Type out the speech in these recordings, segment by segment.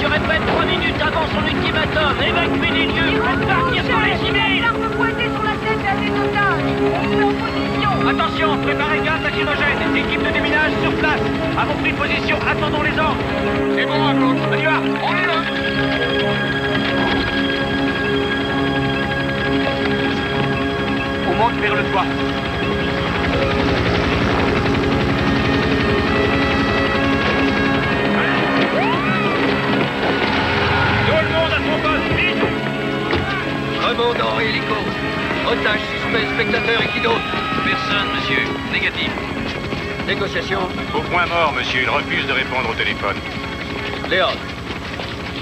Je répète, 3 minutes avant son ultimatum. Évacuez les lieux. Faites partir pour les civils. L'arme pointée sur la tête d'un des otages. On se met en position. Attention, préparez gaz lacrymogène. Équipe de déminage sur place. Avons pris position, attendons les ordres. C'est bon, Apollo. On y va. On est là. On monte vers le toit. Tout le monde à son poste, vite. Commandant hélico. Otage suspect, spectateur et qui d'autre? Personne, monsieur. Négatif. Négociation. Au point mort, monsieur. Il refuse de répondre au téléphone. Léon.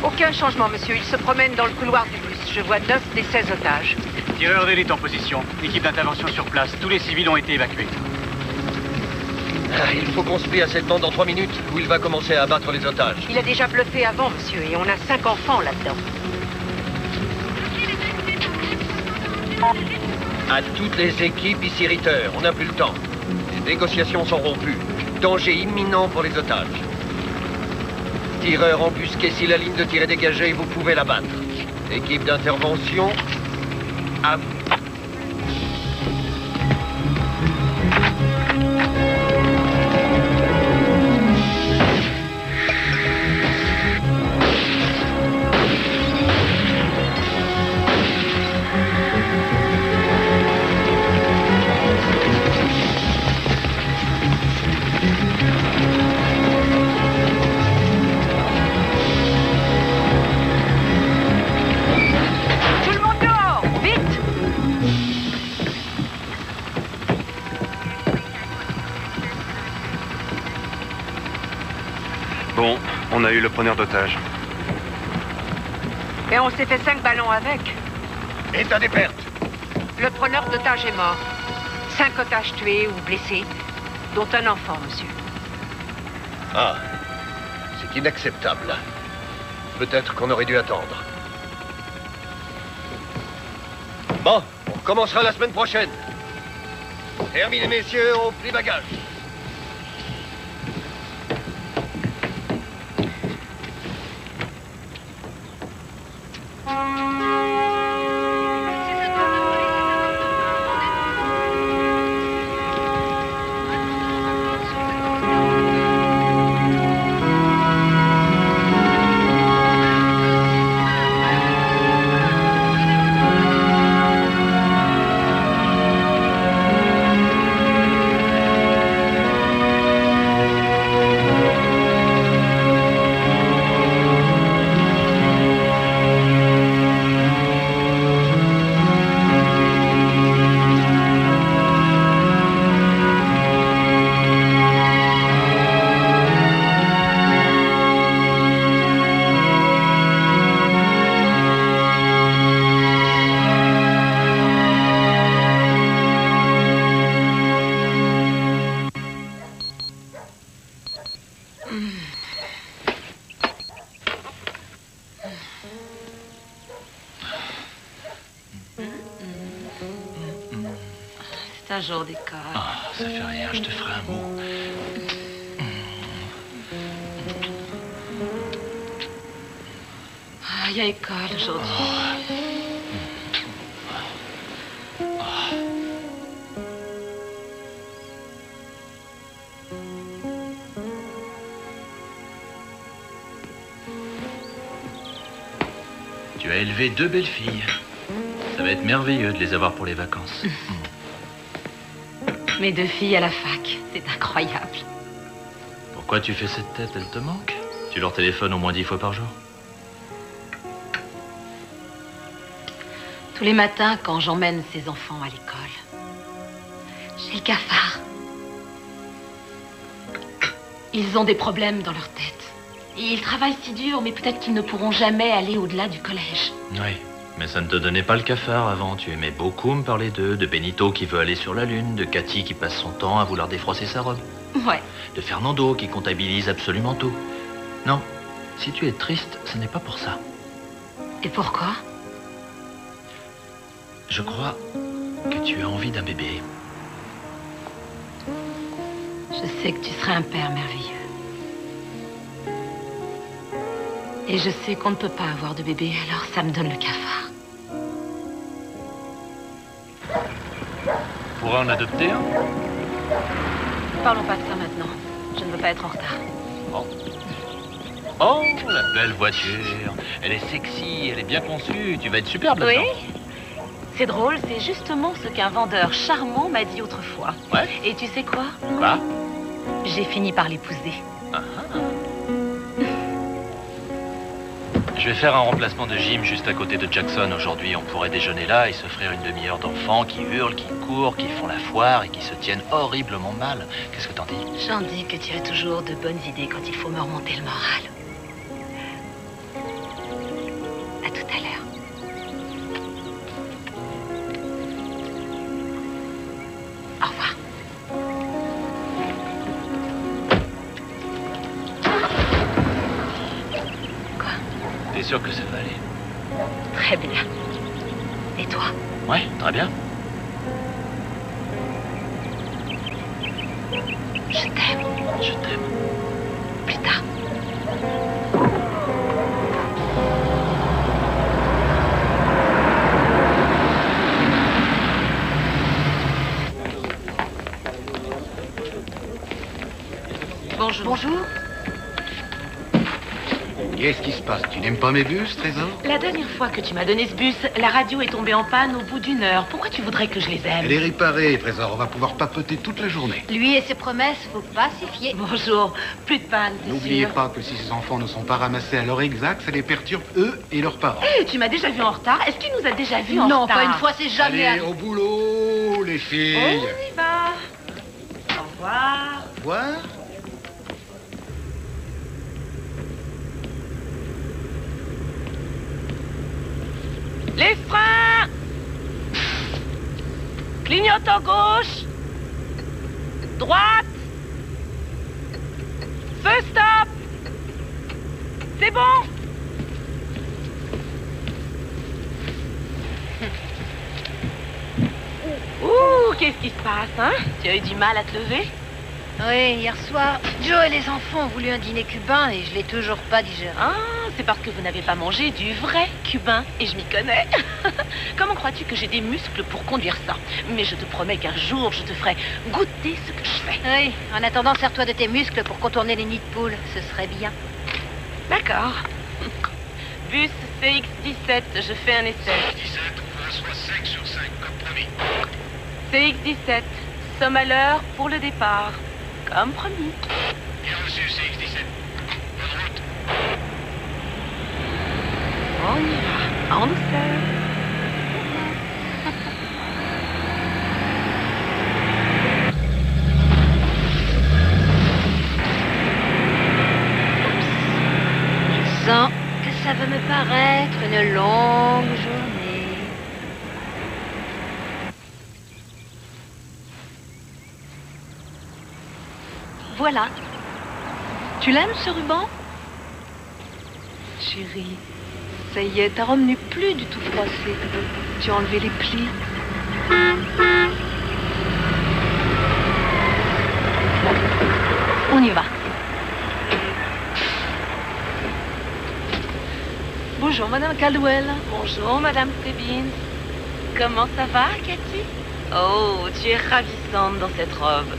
Aucun changement, monsieur. Il se promène dans le couloir du bus. Je vois 9 des 16 otages. Tireur d'élite en position. Équipe d'intervention sur place. Tous les civils ont été évacués. Il faut qu'on se plie à cette bande dans 3 minutes, où il va commencer à abattre les otages. Il a déjà bluffé avant, monsieur, et on a 5 enfants là-dedans. À toutes les équipes ici Ritter, on n'a plus le temps. Les négociations sont rompues. Danger imminent pour les otages. Tireur embusqué, si la ligne de tir est dégagée, vous pouvez la battre. Équipe d'intervention, à vous. Bon, on a eu le preneur d'otage. Et on s'est fait 5 ballons avec. État des pertes. Le preneur d'otages est mort. 5 otages tués ou blessés, dont un enfant, monsieur. Ah, c'est inacceptable. Peut-être qu'on aurait dû attendre. Bon, on recommencera la semaine prochaine. Terminé, messieurs, on plie bagages. C'est un jour d'école. Ah, ça fait rien, je te ferai un mot. Ah, il y a école aujourd'hui. Tu as élevé 2 belles filles. Ça va être merveilleux de les avoir pour les vacances. Mes 2 filles à la fac, c'est incroyable. Pourquoi tu fais cette tête? Elle te manque? Tu leur téléphones au moins 10 fois par jour? Tous les matins, quand j'emmène ces enfants à l'école, j'ai le cafard. Ils ont des problèmes dans leur tête. Et ils travaillent si dur, mais peut-être qu'ils ne pourront jamais aller au-delà du collège. Oui, mais ça ne te donnait pas le cafard avant. Tu aimais beaucoup me parler d'eux, de Benito qui veut aller sur la Lune, de Cathy qui passe son temps à vouloir défroisser sa robe. Ouais. De Fernando qui comptabilise absolument tout. Non, si tu es triste, ce n'est pas pour ça. Et pourquoi? Je crois que tu as envie d'un bébé. Je sais que tu serais un père merveilleux. Et je sais qu'on ne peut pas avoir de bébé, alors ça me donne le cafard. On pourrait en adopter un? Parlons pas de ça maintenant. Je ne veux pas être en retard. Oh, la belle voiture. Elle est sexy, elle est bien conçue. Tu vas être superbe là-dedans. Oui. C'est drôle, c'est justement ce qu'un vendeur charmant m'a dit autrefois. Ouais. Et tu sais quoi? Quoi? J'ai fini par l'épouser. Je vais faire un remplacement de gym juste à côté de Jackson aujourd'hui. On pourrait déjeuner là et s'offrir une demi-heure d'enfants qui hurlent, qui courent, qui font la foire et qui se tiennent horriblement mal. Qu'est-ce que t'en dis? J'en dis que tu as toujours de bonnes idées quand il faut me remonter le moral. À tout à l'heure. Au revoir. Quoi? T'es sûr que ça va aller? Très bien. Et toi? Ouais, très bien. Je t'aime. Je t'aime. Plus tard. Bonjour. Bonjour. Qu'est-ce qui se passe? Tu n'aimes pas mes bus, Trésor? La dernière fois que tu m'as donné ce bus, la radio est tombée en panne au bout d'une heure. Pourquoi tu voudrais que je les aime? Elle est réparée, Trésor. On va pouvoir papoter toute la journée. Lui et ses promesses, faut pas s'y fier. Bonjour. Plus de panne, c'est N'oubliez sûr. pas que si ces enfants ne sont pas ramassés à l'heure exacte, ça les perturbe eux et leurs parents. Hé, tu m'as déjà vu en retard? Est-ce qu'il nous a déjà vu en Non, retard? pas une fois, c'est jamais Allez, arrivé. au boulot, les filles. On y va. Au revoir. Au revoir. Les freins! Clignotant gauche! Droite! Feu stop! C'est bon! Ouh, qu'est-ce qui se passe, hein? Tu as eu du mal à te lever? Oui, hier soir, Joe et les enfants ont voulu un dîner cubain et je l'ai toujours pas digéré. Ah, c'est parce que vous n'avez pas mangé du vrai cubain, et je m'y connais. Comment crois-tu que j'ai des muscles pour conduire ça? Mais je te promets qu'un jour, je te ferai goûter ce que je fais. Oui, en attendant, sers-toi de tes muscles pour contourner les nids de poules, ce serait bien. D'accord. Bus CX-17, je fais un essai. soit 5 sur 5, comme promis. CX-17, somme à l'heure pour le départ. Comme promis. Bien reçu, CX-17. Bonne route. On y va, en douceur. Je sens que ça va me paraître une longue journée. Voilà. Tu l'aimes, ce ruban? Chérie, ça y est, ta robe n'est plus du tout froissée. Tu as enlevé les plis. On y va. Bonjour, Madame Caldwell. Bonjour, Madame Stebbins. Comment ça va, Cathy? Oh, tu es ravissante dans cette robe.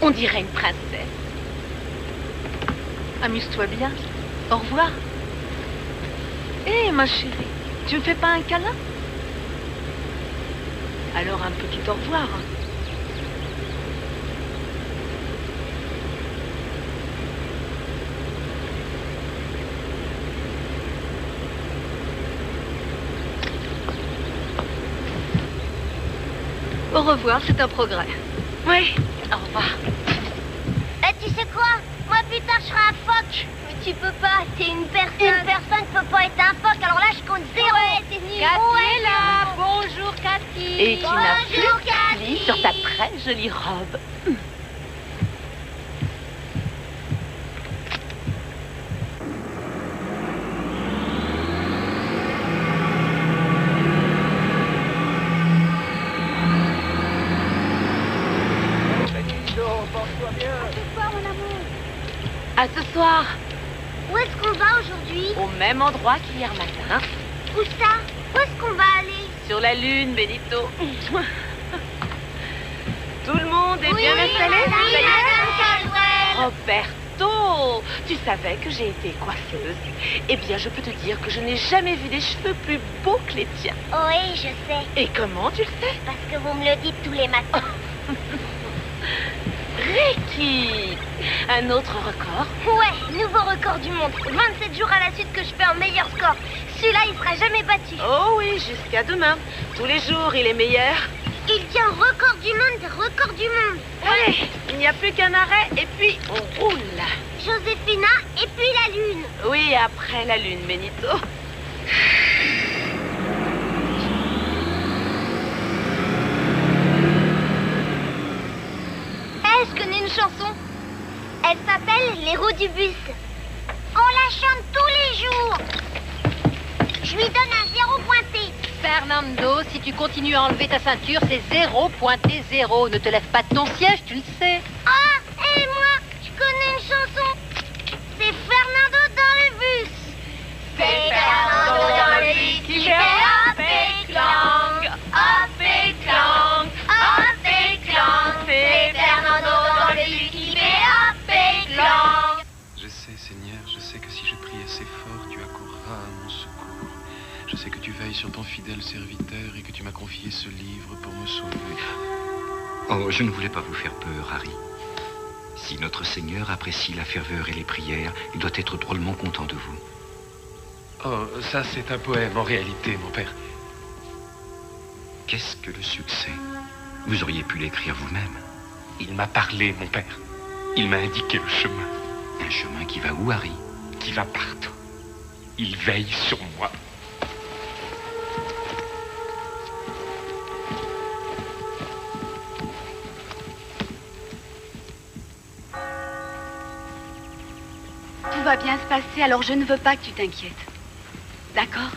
On dirait une princesse. Amuse-toi bien. Au revoir. Hé, ma chérie, tu me fais pas un câlin? Alors un petit au revoir. Au revoir, c'est un progrès. Oui, au revoir. Tu sais quoi? Moi plus tard je serai un phoque. Mais tu peux pas, t'es une personne. Une personne peut pas être un phoque, alors là je compte zéro. Ouais, t'es nul. Cathy est là. Bonjour, Cathy. Et tu n'as plus Bonjour, de plis Cathy. sur ta très jolie robe. Ce soir, mon amour. À ce soir. Où est-ce qu'on va aujourd'hui? Au même endroit qu'hier matin. Où ça? Où est-ce qu'on va aller? Sur la Lune, Benito. Tout le monde est bien installé, oui, ça y est? Madame Caldwell. Roberto, tu savais que j'ai été coiffeuse. Eh bien, je peux te dire que je n'ai jamais vu des cheveux plus beaux que les tiens. Oui, je sais. Et comment tu le sais? Parce que vous me le dites tous les matins. Ricky, un autre record? Ouais, nouveau record du monde. 27 jours à la suite que je fais un meilleur score. Celui-là, il sera jamais battu. Oh oui, jusqu'à demain. Tous les jours, il est meilleur. Il tient record du monde, record du monde. Allez, il n'y a plus qu'un arrêt et puis on roule. Joséphina et puis la Lune. Oui, après la Lune, Benito. Je connais une chanson. Elle s'appelle Les roues du bus. On la chante tous les jours. Je lui donne un 0 pointé. Fernando, si tu continues à enlever ta ceinture, c'est 0 pointé 0. Ne te lève pas de ton siège, tu le sais. Ah, et moi, je connais une chanson. C'est Fernando dans le bus. C'est Fernando dans le bus qui fait hop et clang, hop et clang, hop et clang. C'est Fernando dans le bus qui fait hop et clang. Je sais, Seigneur, je sais que si je prie assez fort, tu accourras à mon secours. Je sais que tu veilles sur ton fidèle serviteur et que tu m'as confié ce livre pour me sauver. Oh, je ne voulais pas vous faire peur, Harry. Si notre Seigneur apprécie la ferveur et les prières, il doit être drôlement content de vous. Oh, ça c'est un poème en réalité, mon père. Qu'est-ce que le succès? Vous auriez pu l'écrire vous-même. Il m'a parlé, mon père. Il m'a indiqué le chemin. Un chemin qui va où, Harry? Qui va partout. Il veille sur moi. Tout va bien se passer, alors je ne veux pas que tu t'inquiètes. D'accord?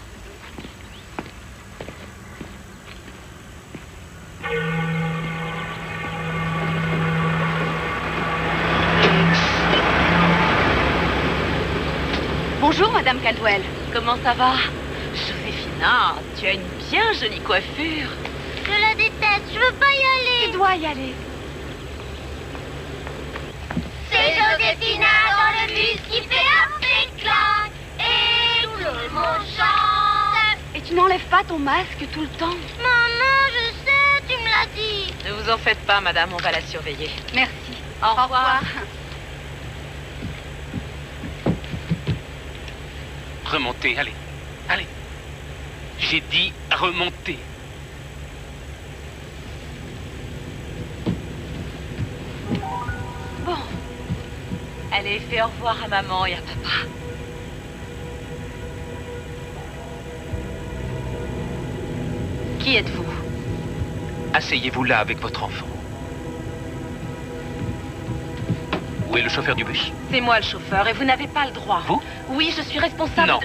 Bonjour, Madame Caldwell. Comment ça va? Joséphina, tu as une bien jolie coiffure. Je la déteste, je veux pas y aller. Tu dois y aller. C'est Joséphina dans le bus qui fait hop et clang. Et tout le monde chante. Et tu n'enlèves pas ton masque tout le temps? Maman, je sais, tu me l'as dit. Ne vous en faites pas, madame, on va la surveiller. Merci. Au revoir. Remontez, allez. Allez. J'ai dit remontez. Bon. Allez, fais au revoir à maman et à papa. Qui êtes-vous? Asseyez-vous là avec votre enfant. Où est le chauffeur du bus? C'est moi le chauffeur et vous n'avez pas le droit. Vous? Oui, je suis responsable. Non.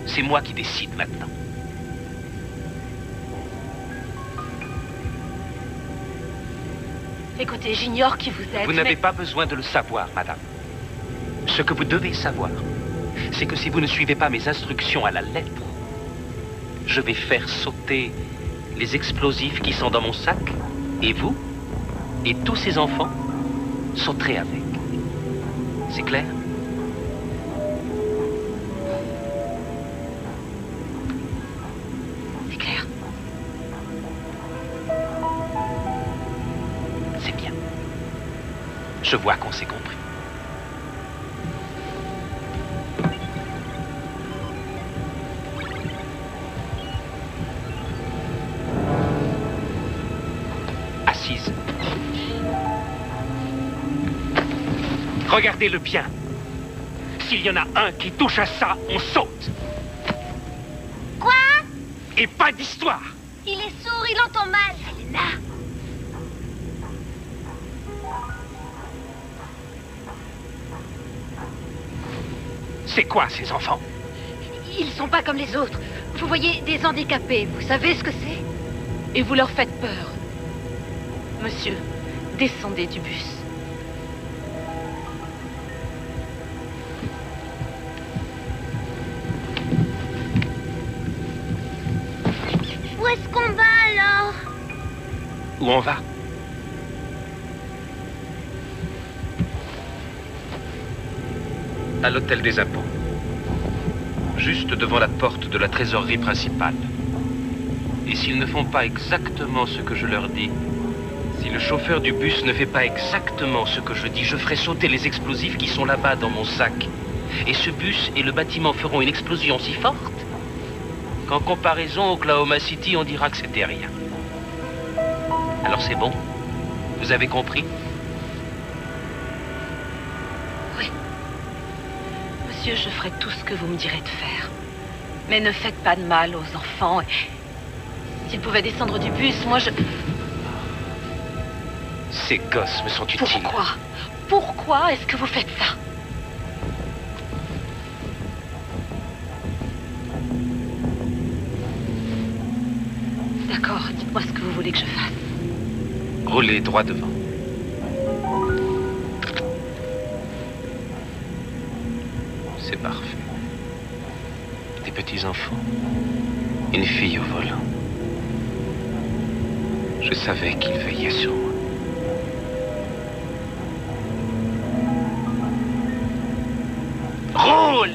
C'est moi qui décide maintenant. Écoutez, j'ignore qui vous êtes. Vous n'avez pas besoin de le savoir, madame. Ce que vous devez savoir, c'est que si vous ne suivez pas mes instructions à la lettre, je vais faire sauter les explosifs qui sont dans mon sac, et vous, et tous ces enfants, sauterez avec. C'est clair? C'est clair. C'est bien. Je vois qu'on s'est compris. Assise. Regardez-le bien. S'il y en a un qui touche à ça, on saute. Quoi? Et pas d'histoire. Il est sourd, il entend mal. Selena. C'est quoi ces enfants? Ils sont pas comme les autres. Vous voyez, des handicapés, vous savez ce que c'est? Et vous leur faites peur. Monsieur, descendez du bus. Où on va? À l'hôtel des impôts. Juste devant la porte de la trésorerie principale. Et s'ils ne font pas exactement ce que je leur dis, si le chauffeur du bus ne fait pas exactement ce que je dis, je ferai sauter les explosifs qui sont là-bas dans mon sac. Et ce bus et le bâtiment feront une explosion si forte qu'en comparaison Oklahoma City, on dira que c'était rien. Alors c'est bon? Vous avez compris? Oui. Monsieur, je ferai tout ce que vous me direz de faire. Mais ne faites pas de mal aux enfants. S'ils pouvaient descendre du bus, moi je... Ces gosses me sont utiles. Pourquoi est-ce que vous faites ça? D'accord, dites-moi ce que vous voulez que je fasse. Roulez droit devant. C'est parfait. Des petits-enfants. Une fille au volant. Je savais qu'il veillait sur moi. Roule!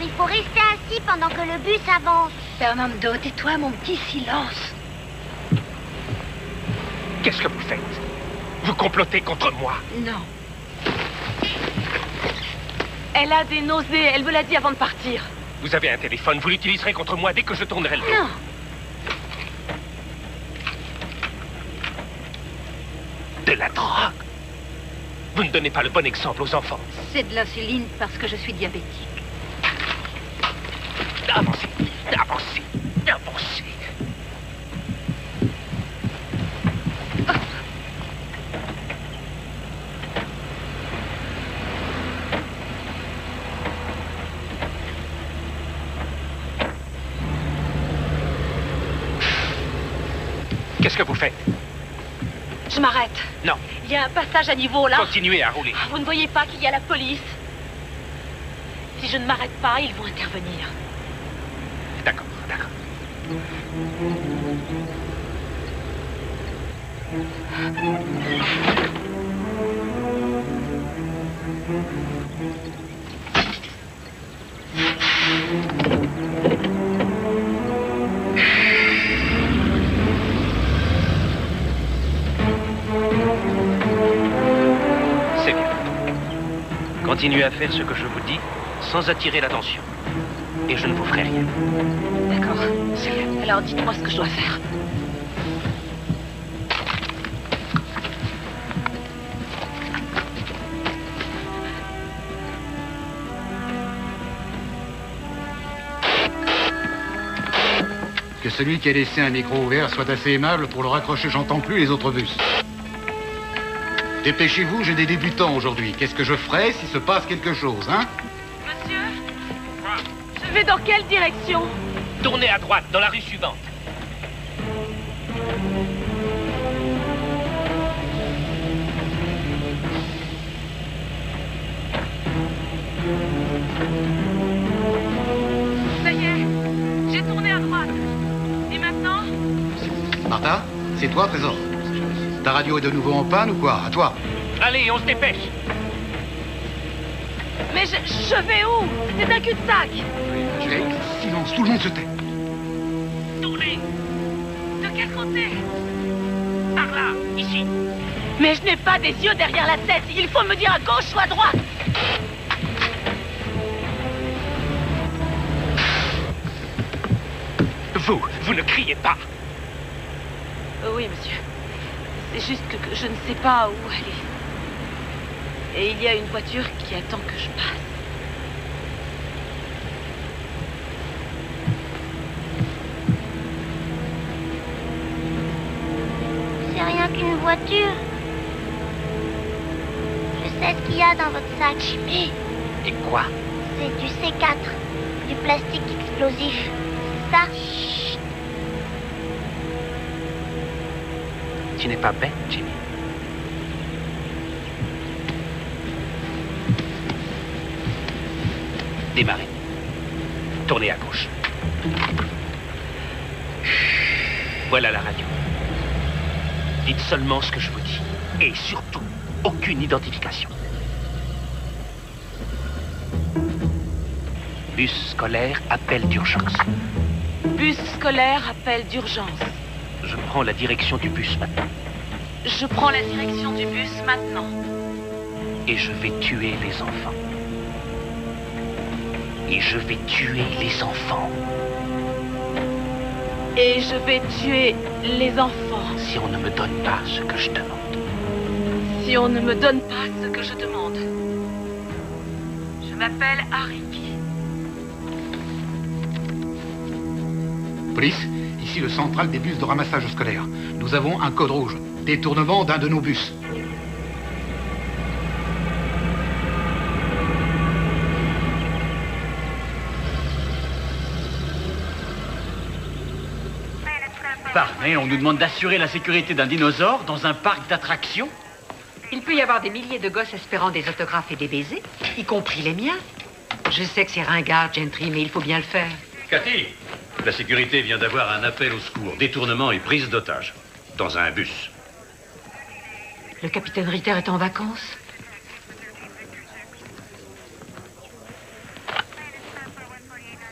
Il faut rester assis pendant que le bus avance. Fernando, tais-toi, mon petit silence. Qu'est-ce que vous faites? Vous complotez contre moi? Non. Elle a des nausées, elle me l'a dit avant de partir. Vous avez un téléphone, vous l'utiliserez contre moi dès que je tournerai le dos. Non. De la drogue? Vous ne donnez pas le bon exemple aux enfants. C'est de l'insuline parce que je suis diabétique. Avancez, avancez, avancez. Qu'est-ce que vous faites? Je m'arrête. Non. Il y a un passage à niveau là. Continuez à rouler. Vous ne voyez pas qu'il y a la police? Si je ne m'arrête pas, ils vont intervenir. D'accord, d'accord. C'est bien. Continuez à faire ce que je vous dis sans attirer l'attention. Et je ne vous ferai rien. D'accord. C'est bien. Alors dites-moi ce que je dois faire. Que celui qui a laissé un micro ouvert soit assez aimable pour le raccrocher, j'entends plus les autres bus. Dépêchez-vous, j'ai des débutants aujourd'hui. Qu'est-ce que je ferai s'il se passe quelque chose, hein? Monsieur? Je vais dans quelle direction? Tournez à droite, dans la rue suivante. Ça y est, j'ai tourné à droite. Et maintenant? Martha, c'est toi, Trésor? Ta radio est de nouveau en panne ou quoi? À toi. Allez, on se dépêche. Mais je vais où? C'est un cul-de-sac. Silence, tout le monde se tait. Tournez. De quel côté? Par là, ici. Mais je n'ai pas des yeux derrière la tête. Il faut me dire à gauche ou à droite. Vous ne criez pas. Oui, monsieur. C'est juste que je ne sais pas où aller. Et il y a une voiture qui attend que je passe. C'est rien qu'une voiture. Je sais ce qu'il y a dans votre sac. Jimmy. Et quoi? C'est du C4, du plastique explosif. C'est ça? Chut. Tu n'es pas bête, Jimmy. Démarrez. Tournez à gauche. Voilà la radio. Dites seulement ce que je vous dis. Et surtout, aucune identification. Bus scolaire, appel d'urgence. Bus scolaire, appel d'urgence. Je prends la direction du bus maintenant. Je prends la direction du bus maintenant. Et je vais tuer les enfants. Et je vais tuer les enfants. Et je vais tuer les enfants. Si on ne me donne pas ce que je demande. Si on ne me donne pas ce que je demande. Je m'appelle Harry. Police, ici le central des bus de ramassage scolaire. Nous avons un code rouge. Détournement d'un de nos bus. Pardon, on nous demande d'assurer la sécurité d'un dinosaure dans un parc d'attractions? Il peut y avoir des milliers de gosses espérant des autographes et des baisers, y compris les miens. Je sais que c'est ringard, Gentry, mais il faut bien le faire. Cathy, la sécurité vient d'avoir un appel au secours, détournement et prise d'otage, dans un bus. Le capitaine Ritter est en vacances.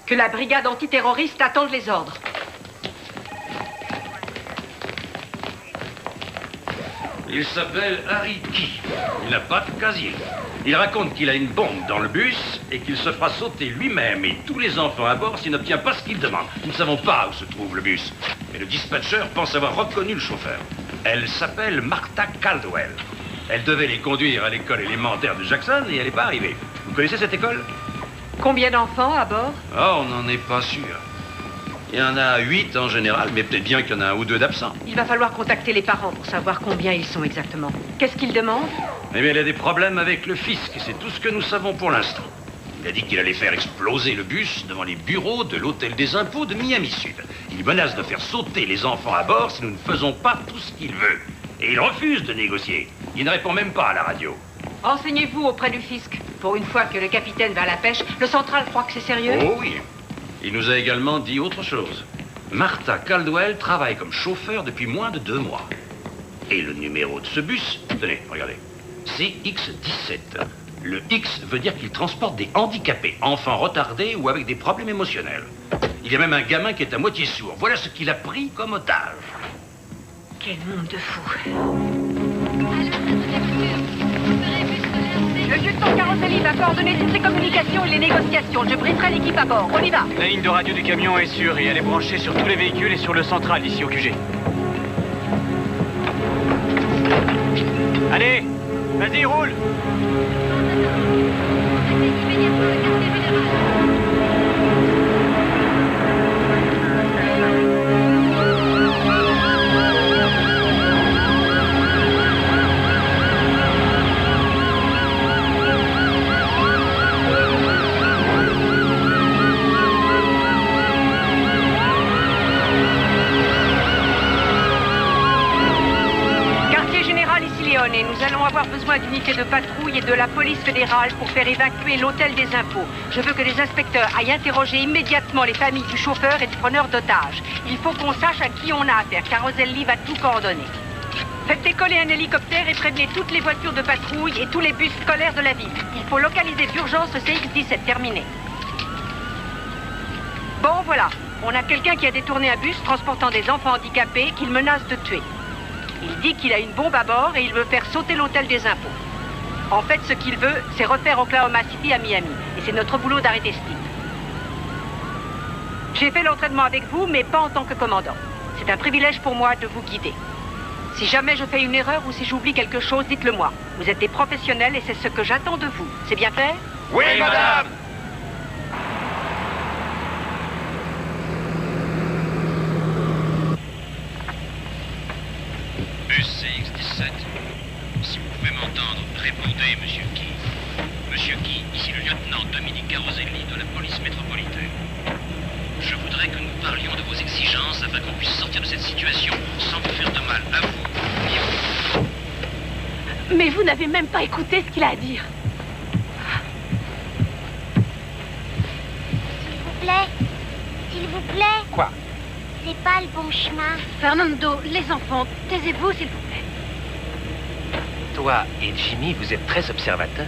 Que la brigade antiterroriste attende les ordres. Il s'appelle Harry Key. Il n'a pas de casier. Il raconte qu'il a une bombe dans le bus et qu'il se fera sauter lui-même et tous les enfants à bord s'il n'obtient pas ce qu'il demande. Nous ne savons pas où se trouve le bus. Mais le dispatcher pense avoir reconnu le chauffeur. Elle s'appelle Martha Caldwell. Elle devait les conduire à l'école élémentaire de Jackson et elle n'est pas arrivée. Vous connaissez cette école? Combien d'enfants à bord? Oh, on n'en est pas sûr. Il y en a 8 en général, mais peut-être bien qu'il y en a un ou deux d'absents. Il va falloir contacter les parents pour savoir combien ils sont exactement. Qu'est-ce qu'ils demandent? Eh bien, il a des problèmes avec le fisc, et c'est tout ce que nous savons pour l'instant. Il a dit qu'il allait faire exploser le bus devant les bureaux de l'hôtel des impôts de Miami Sud. Il menace de faire sauter les enfants à bord si nous ne faisons pas tout ce qu'il veut. Et il refuse de négocier. Il ne répond même pas à la radio. Renseignez-vous auprès du fisc. Pour une fois que le capitaine va à la pêche, le central croit que c'est sérieux? Oh oui. Il nous a également dit autre chose. Martha Caldwell travaille comme chauffeur depuis moins de 2 mois. Et le numéro de ce bus, tenez, regardez, c'est X17. Le X veut dire qu'il transporte des handicapés, enfants retardés ou avec des problèmes émotionnels. Il y a même un gamin qui est à moitié sourd. Voilà ce qu'il a pris comme otage. Quel monde de fous. Le lieutenant Caroselli va coordonner toutes les communications et les négociations. Je brieferai l'équipe à bord. On y va. La ligne de radio du camion est sûre et elle est branchée sur tous les véhicules et sur le central ici au QG. Allez, vas-y, roule. Et nous allons avoir besoin d'unités de patrouille et de la police fédérale pour faire évacuer l'hôtel des impôts. Je veux que les inspecteurs aillent interroger immédiatement les familles du chauffeur et du preneur d'otages. Il faut qu'on sache à qui on a affaire. Caroselli va tout coordonner. Faites décoller un hélicoptère et prévenez toutes les voitures de patrouille et tous les bus scolaires de la ville. Il faut localiser d'urgence le CX-17. Terminé. Bon, voilà. On a quelqu'un qui a détourné un bus transportant des enfants handicapés qu'il menace de tuer. Il dit qu'il a une bombe à bord et il veut faire sauter l'hôtel des impôts. En fait, ce qu'il veut, c'est refaire Oklahoma City à Miami. Et c'est notre boulot d'arrêter Steve. J'ai fait l'entraînement avec vous, mais pas en tant que commandant. C'est un privilège pour moi de vous guider. Si jamais je fais une erreur ou si j'oublie quelque chose, dites-le moi. Vous êtes des professionnels et c'est ce que j'attends de vous. C'est bien clair? Oui, madame. Bus CX-17. Si vous pouvez m'entendre, répondez, monsieur Key. Monsieur Key, ici le lieutenant Dominique Caroselli de la police métropolitaine. Je voudrais que nous parlions de vos exigences afin qu'on puisse sortir de cette situation sans vous faire de mal à vous ni à vous. Mais vous n'avez même pas écouté ce qu'il a à dire. S'il vous plaît. Quoi? C'est pas le bon chemin. Fernando, les enfants, taisez-vous, s'il vous plaît. Toi et Jimmy, vous êtes très observateurs.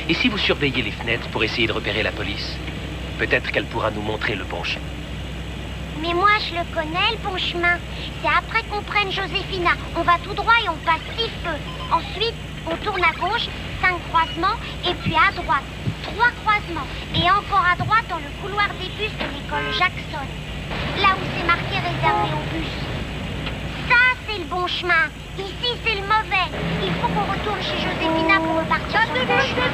Et si vous surveillez les fenêtres pour essayer de repérer la police, peut-être qu'elle pourra nous montrer le bon chemin. Mais moi, je le connais, le bon chemin. C'est après qu'on prenne Josefina. On va tout droit et on passe 6 feux. Ensuite, on tourne à gauche, 5 croisements, et puis à droite, 3 croisements. Et encore à droite dans le couloir des bus de l'école Jackson. Là où c'est marqué réservé aux bus. Ça, c'est le bon chemin. Ici, c'est le mauvais. Il faut qu'on retourne chez Josefina pour repartir sur le bon chemin.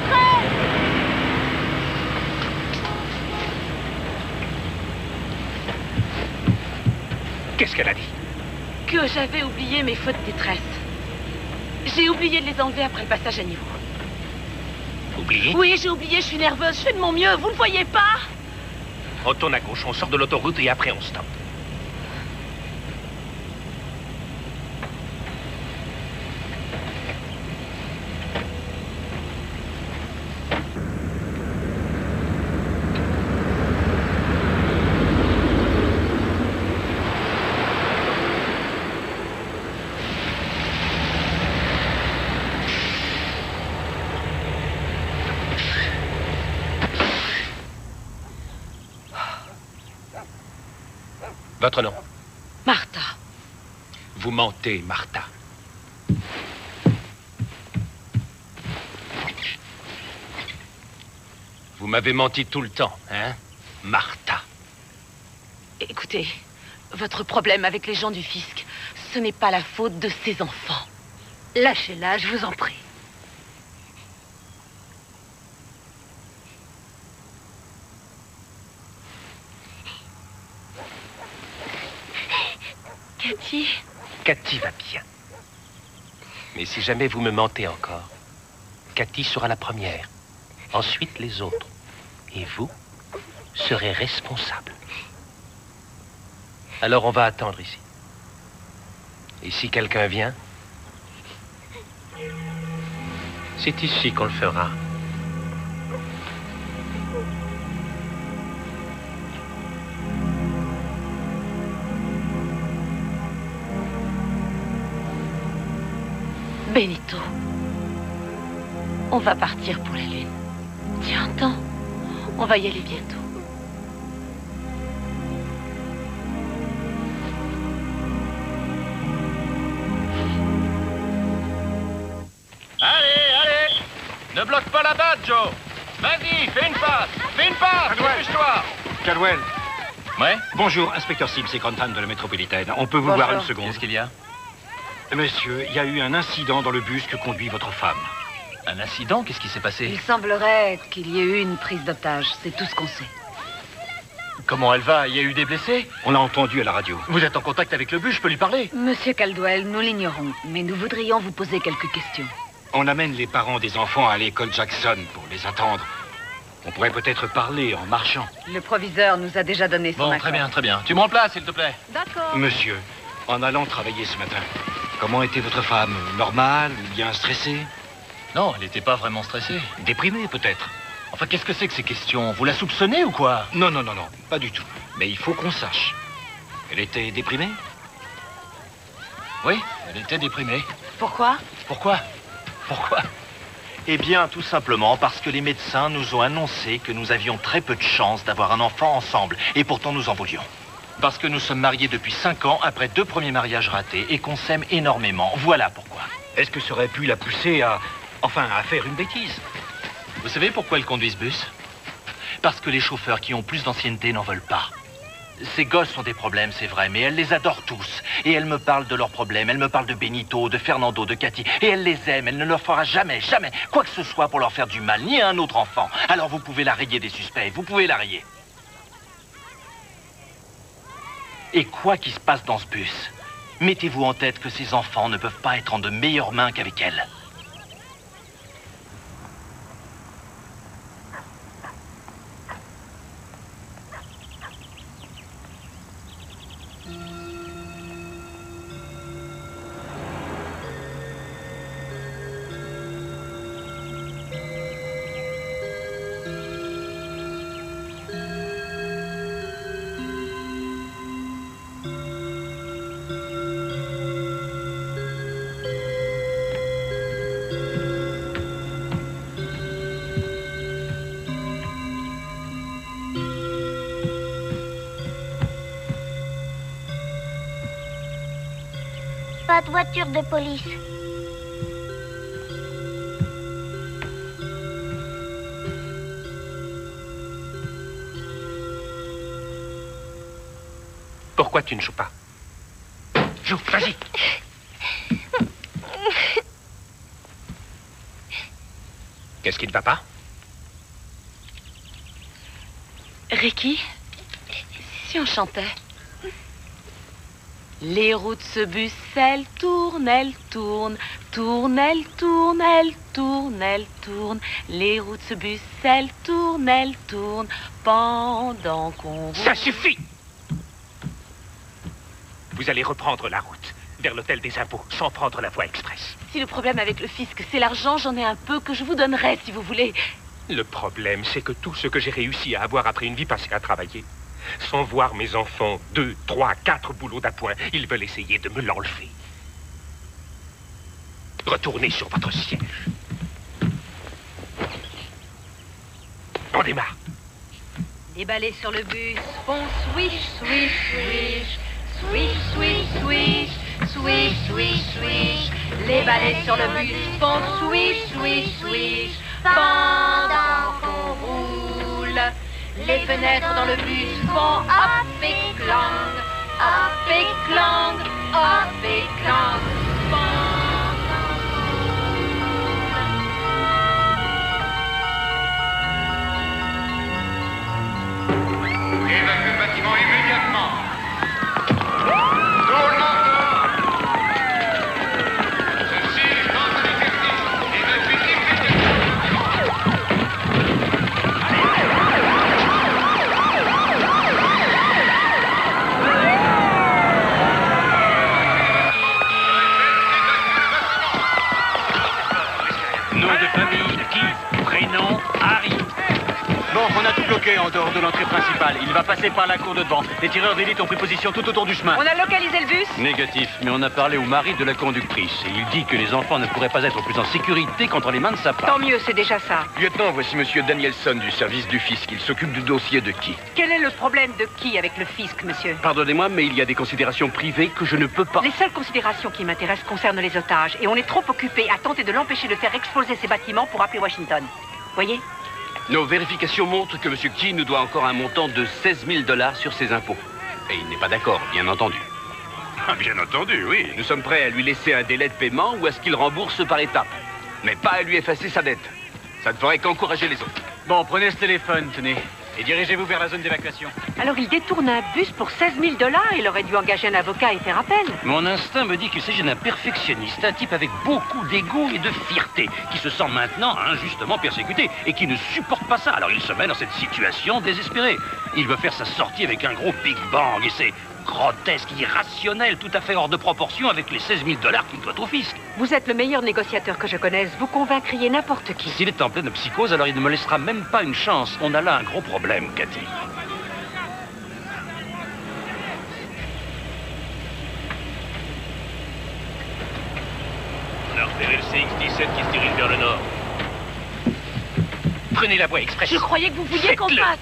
Qu'est-ce qu'elle a dit? Que j'avais oublié mes fautes de détresse. J'ai oublié de les enlever après le passage à niveau. Oublié? Oui, j'ai oublié, je suis nerveuse, je fais de mon mieux, vous le voyez pas? On tourne à gauche, on sort de l'autoroute et après on stoppe. Votre nom? Martha. Vous mentez, Martha. Vous m'avez menti tout le temps, hein, Martha? Écoutez, votre problème avec les gens du fisc, ce n'est pas la faute de ces enfants. Lâchez-la, je vous en prie. Cathy? Cathy va bien. Mais si jamais vous me mentez encore, Cathy sera la première. Ensuite, les autres. Et vous serez responsable. Alors, on va attendre ici. Et si quelqu'un vient, c'est ici qu'on le fera. Benito, on va partir pour la Lune. Tu entends? On va y aller bientôt. Allez, ne bloque pas la batte, Joe. Vas-y, fais une passe, dépêche-toi. Caldwell. Ouais? Bonjour, inspecteur Sims et Crontan de la métropolitaine. On peut vous voir une seconde? Qu'est-ce qu'il y a? Monsieur, il y a eu un incident dans le bus que conduit votre femme. Un incident? Qu'est-ce qui s'est passé? Il semblerait qu'il y ait eu une prise d'otage. C'est tout ce qu'on sait. Comment elle va? Il y a eu des blessés? On l'a entendu à la radio. Vous êtes en contact avec le bus, je peux lui parler? Monsieur Caldwell, nous l'ignorons, mais nous voudrions vous poser quelques questions. On amène les parents des enfants à l'école Jackson pour les attendre. On pourrait peut-être parler en marchant. Le proviseur nous a déjà donné son accord. Bon, très bien. Tu me remplaces, s'il te plaît. D'accord. Monsieur, en allant travailler ce matin, comment était votre femme? Normale ou bien stressée? Non, elle n'était pas vraiment stressée. Déprimée, peut-être. Enfin, qu'est-ce que c'est que ces questions? Vous la soupçonnez ou quoi? Non, pas du tout. Mais il faut qu'on sache. Elle était déprimée? Oui, elle était déprimée. Pourquoi? Pourquoi? Eh bien, tout simplement parce que les médecins nous ont annoncé que nous avions très peu de chances d'avoir un enfant ensemble. Et pourtant, nous en voulions. Parce que nous sommes mariés depuis 5 ans, après 2 premiers mariages ratés, et qu'on s'aime énormément. Voilà pourquoi. Est-ce que ça aurait pu la pousser à faire une bêtise? Vous savez pourquoi elle conduit ce bus? Parce que les chauffeurs qui ont plus d'ancienneté n'en veulent pas. Ces gosses sont des problèmes, c'est vrai, mais elle les adore tous. Et elle me parle de leurs problèmes, elle me parle de Benito, de Fernando, de Cathy. Et elle les aime, elle ne leur fera jamais, jamais quoi que ce soit pour leur faire du mal, ni à un autre enfant. Alors vous pouvez la rayer des suspects, vous pouvez la rayer. Et quoi qu'il se passe dans ce bus, mettez-vous en tête que ces enfants ne peuvent pas être en de meilleures mains qu'avec elle. Pas de voiture de police. Pourquoi tu ne joues pas? Joue, vas-y. Qu'est-ce qui ne va pas? Ricky, si on chantait. Les roues de ce bus, elles tournent, elles tournent, tournent, elles tournent, elles tournent, elles tournent. Les roues de ce bus, elles tournent, pendant qu'on roule. Ça suffit! Vous allez reprendre la route, vers l'hôtel des impôts, sans prendre la voie express. Si le problème avec le fisc, c'est l'argent, j'en ai un peu que je vous donnerai, si vous voulez. Le problème, c'est que tout ce que j'ai réussi à avoir après une vie passée à travailler, sans voir mes enfants 2, 3, 4 boulots d'appoint, ils veulent essayer de me l'enlever. Retournez sur votre siège. On démarre. Les balais sur le bus font swish, swish, swish. Swish, swish, swish. Swish, swish, swish. Les balais sur le bus font swish, swish, swish. Pendant qu'on roule. Les fenêtres dans le bus font hop et clang, hop et clang, hop et clang. Évacue le bâtiment immédiatement. Tout le monde dehors. Ceci est dans un exercice. Évacue immédiatement. Nom de famille, Keith. Prénom, Harry. Bon, on a tout bloqué en dehors de l'entrée principale. Il va passer par la cour de devant. Les tireurs d'élite ont pris position tout autour du chemin. On a localisé le bus? Négatif, mais on a parlé au mari de la conductrice. Et il dit que les enfants ne pourraient pas être plus en sécurité contre les mains de sa femme. Tant mieux, c'est déjà ça. Lieutenant, voici monsieur Danielson du service du fisc. Il s'occupe du dossier de qui? Quel est le problème de qui avec le fisc, monsieur? Pardonnez-moi, mais il y a des considérations privées que je ne peux pas... Les seules considérations qui m'intéressent concernent les otages. Et on est trop occupé à tenter de l'empêcher de faire exploser ces bâtiments pour appeler Washington. Voyez? Nos vérifications montrent que M. Key nous doit encore un montant de 16 000 $ sur ses impôts. Et il n'est pas d'accord, bien entendu. Ah, bien entendu, oui. Nous sommes prêts à lui laisser un délai de paiement ou à ce qu'il rembourse par étapes. Mais pas à lui effacer sa dette. Ça ne ferait qu'encourager les autres. Bon, prenez ce téléphone, tenez. Et dirigez-vous vers la zone d'évacuation. Alors il détourne un bus pour 16 000 $. Il aurait dû engager un avocat et faire appel. Mon instinct me dit qu'il s'agit d'un perfectionniste, un type avec beaucoup d'ego et de fierté, qui se sent maintenant injustement persécuté et qui ne supporte pas ça. Alors il se met dans cette situation désespérée. Il veut faire sa sortie avec un gros Big Bang et c'est grotesque, irrationnel, tout à fait hors de proportion avec les 16 000 $ qu'il doit au fisc. Vous êtes le meilleur négociateur que je connaisse. Vous convaincriez n'importe qui. S'il est en pleine psychose, alors il ne me laissera même pas une chance. On a là un gros problème, Cathy. On a repéré le CX-17 qui se dirige vers le nord. Prenez la voie express. Je croyais que vous vouliez qu'on fasse.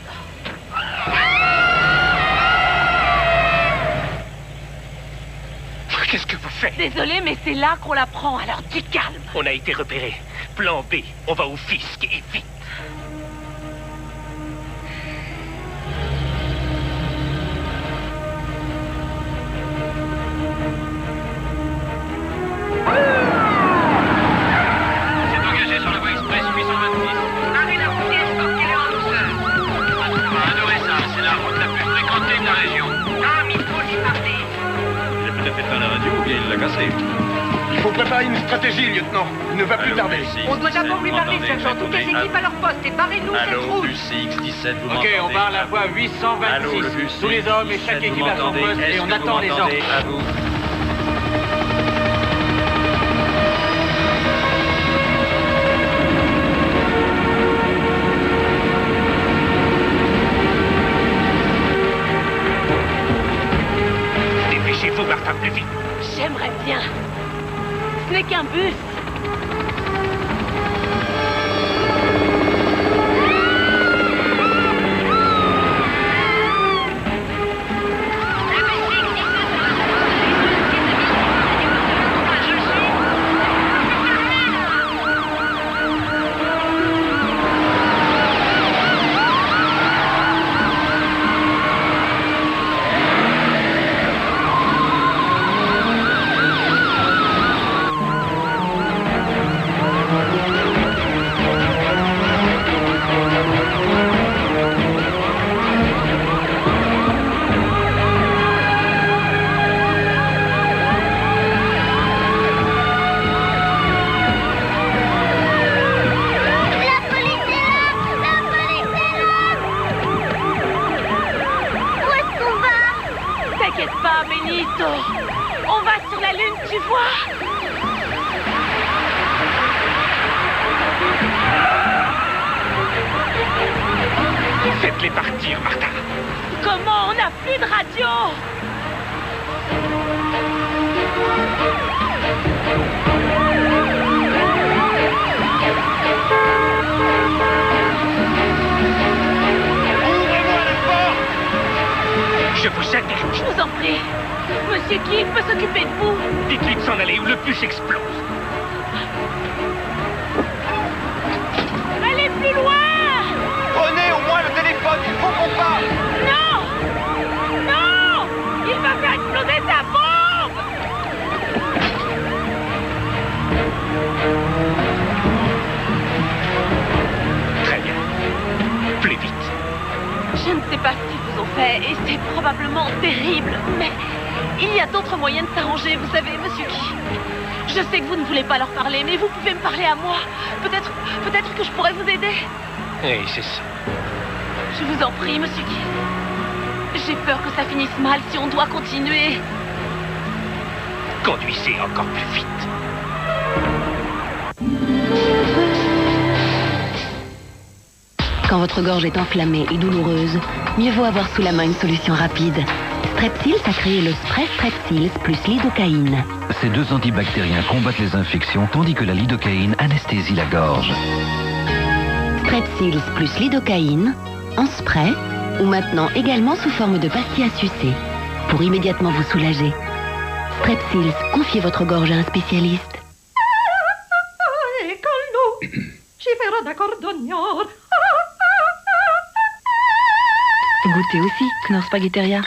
Qu'est-ce que vous faites? Désolée, mais c'est là qu'on la prend, alors du calme. On a été repéré. Plan B, on va au fisc et vite. fait à la radio ou bien il l'a cassé. Il faut préparer une stratégie, lieutenant. Il ne va plus tarder. On doit d'abord lui parler, sergent. Toutes les équipes à leur poste et barrez-nous cette Allô, route. bus CX-17, vous Ok, m'entendez? on parle à voix 826. Allô, le bus Tous les hommes et CX-17, chaque équipe vous à son m'entendez? poste et Est-ce on que attend vous les m'entendez? ordres. À vous. Dépêchez-vous, Martin, plus vite. J'aimerais bien. Ce n'est qu'un bus. On va sur la Lune, tu vois? Faites-les partir, Martha. Comment? On n'a plus de radio. Ouvrez-moi la porte! Je vous attends. Je vous en prie. Monsieur Keith peut s'occuper de vous. Dites-lui de s'en aller ou le bus explose. Allez plus loin! Prenez au moins le téléphone, il faut qu'on parle. Non! Non! Il va faire exploser sa bombe! Très bien. Plus vite. Je ne sais pas ce qu'ils vous ont fait et c'est probablement terrible, mais il y a d'autres moyens de s'arranger, vous savez, monsieur Keith. Je sais que vous ne voulez pas leur parler, mais vous pouvez me parler à moi. Peut-être que je pourrais vous aider. Oui, c'est ça. Je vous en prie, monsieur Keith. J'ai peur que ça finisse mal si on doit continuer. Conduisez encore plus vite. Quand votre gorge est enflammée et douloureuse, mieux vaut avoir sous la main une solution rapide. Strepsils a créé le spray Strepsils plus lidocaïne. Ces deux antibactériens combattent les infections tandis que la lidocaïne anesthésie la gorge. Strepsils plus lidocaïne, en spray ou maintenant également sous forme de pastilles à sucer pour immédiatement vous soulager. Strepsils, confiez votre gorge à un spécialiste. Goûtez aussi, Knorr Spaghetteria.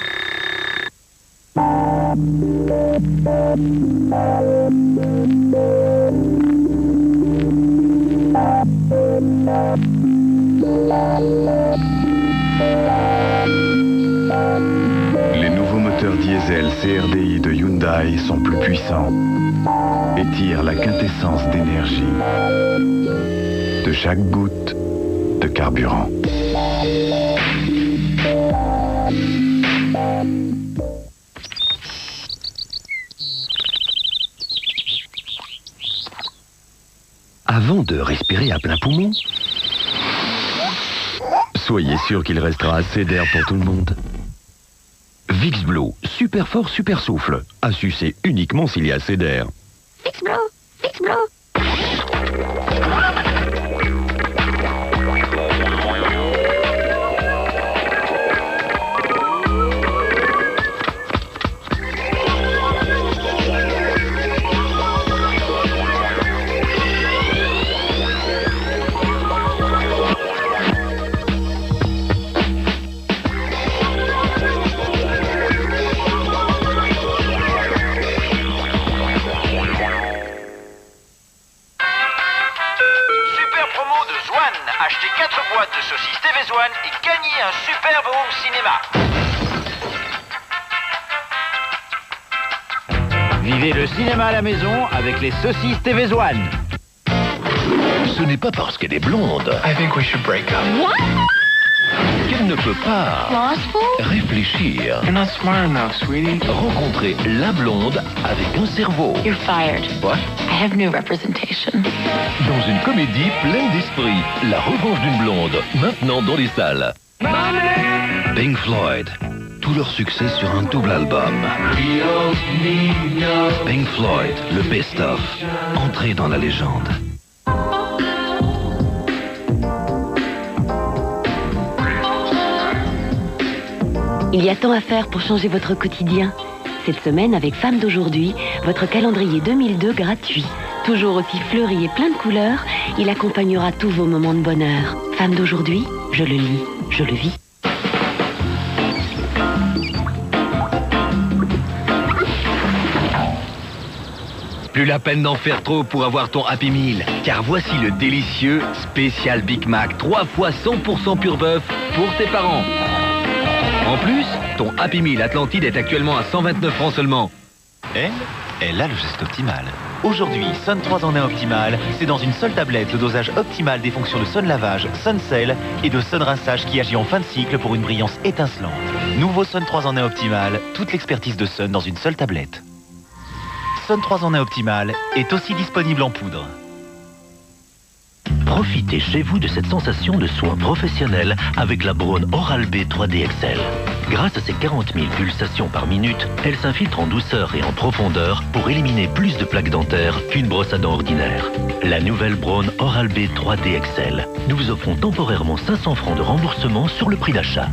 Les nouveaux moteurs diesel CRDI de Hyundai sont plus puissants et tirent la quintessence d'énergie de chaque goutte de carburant. Avant de respirer à plein poumon, Soyez sûr qu'il restera assez d'air pour tout le monde. Vicks Blue, super fort, super souffle. À sucer uniquement s'il y a assez d'air. Vicks Blue, Vicks Blue. Achetez 4 boîtes de saucisses TV1 et gagnez un superbe home cinéma. Vivez le cinéma à la maison avec les saucisses TV One. Ce n'est pas parce qu'elle est blonde qu'elle ne peut pas réfléchir. Rencontrer la blonde avec un cerveau. You're fired. What? I have no representation. Dans une comédie pleine d'esprit, La revanche d'une blonde, maintenant dans les salles. Pink Floyd, tout leur succès sur un double album. Pink Floyd, le best-of, entrée dans la légende. Il y a tant à faire pour changer votre quotidien. Cette semaine, avec Femmes d'aujourd'hui, votre calendrier 2002 gratuit. Toujours aussi fleuri et plein de couleurs, il accompagnera tous vos moments de bonheur. Femmes d'aujourd'hui, je le lis, je le vis. Plus la peine d'en faire trop pour avoir ton Happy Meal, car voici le délicieux spécial Big Mac, 3 fois 100% pur bœuf pour tes parents. En plus, ton Happy Meal Atlantide est actuellement à 129 francs seulement. Elle a le geste optimal. Aujourd'hui, Sun 3 en 1 optimal, c'est dans une seule tablette le dosage optimal des fonctions de Sun lavage, Sun Cell et de Sun rinçage qui agit en fin de cycle pour une brillance étincelante. Nouveau Sun 3 en 1 optimal, toute l'expertise de Sun dans une seule tablette. Sun 3 en 1 optimal est aussi disponible en poudre. Profitez chez vous de cette sensation de soin professionnel avec la Braun Oral-B 3D XL. Grâce à ses 40 000 pulsations par minute, elle s'infiltre en douceur et en profondeur pour éliminer plus de plaques dentaires qu'une brosse à dents ordinaire. La nouvelle Braun Oral-B 3D XL. Nous vous offrons temporairement 500 francs de remboursement sur le prix d'achat.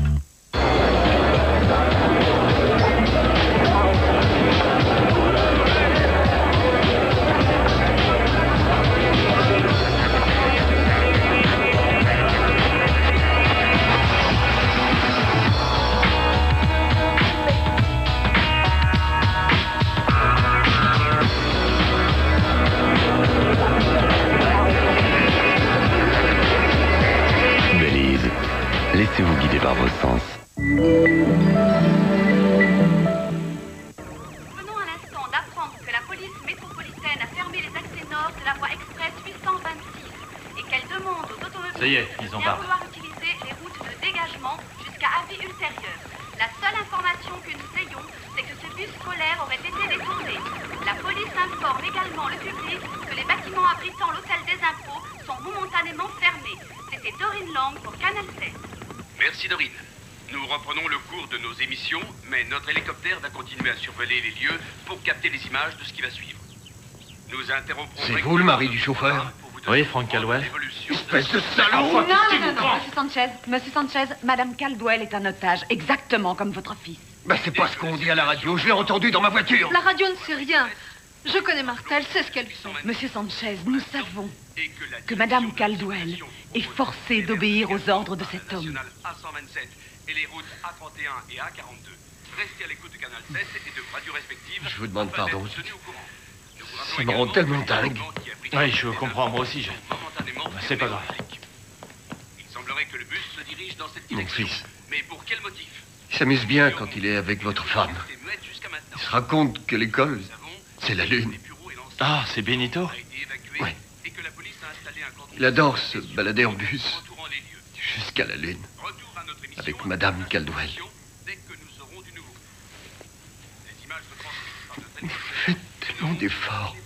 Laissez-vous guider par vos sens. Venons à l'instant d'apprendre que la police métropolitaine a fermé les accès nord de la voie express 826 et qu'elle demande aux automobilistes Ça y est, ils en de bien parlent. vouloir utiliser les routes de dégagement jusqu'à avis ultérieur. La seule information que nous ayons, c'est que ce bus scolaire aurait été détourné. La police informe également le public que les bâtiments abritant l'hôtel des impôts sont momentanément fermés. C'était Dorine Lang pour Canal 7. Merci Dorine. Nous reprenons le cours de nos émissions, mais notre hélicoptère va continuer à survoler les lieux pour capter les images de ce qui va suivre. Nous interromprons... C'est vous le mari du chauffeur? Oui, Frank Caldwell. Espèce de salaud! Non, Monsieur Sanchez, Madame Caldwell est un otage, exactement comme votre fils. Bah c'est pas ce qu'on dit à la radio, je l'ai entendu dans ma voiture. La radio ne sait rien. Je connais Martha, elle sait ce qu'elle fait. Monsieur Sanchez, nous savons que Madame Caldwell est forcée d'obéir aux ordres de cet homme. A127 et les routes A31 et A42. Restez à l'écoute de Canal 7 et de radios respectives. Je vous demande pardon. Ça me rend tellement dingue. Oui, je comprends, moi aussi. C'est pas grave. Il semblerait que le bus se dirige dans cette Mon direction. fils, Mais pour quel motif? il s'amuse bien quand il est avec votre femme. Il se raconte que l'école, c'est la lune. Ah, c'est Benito? Oui. Il adore se balader en bus jusqu'à la lune avec Madame Caldwell. Vous faites tellement d'efforts.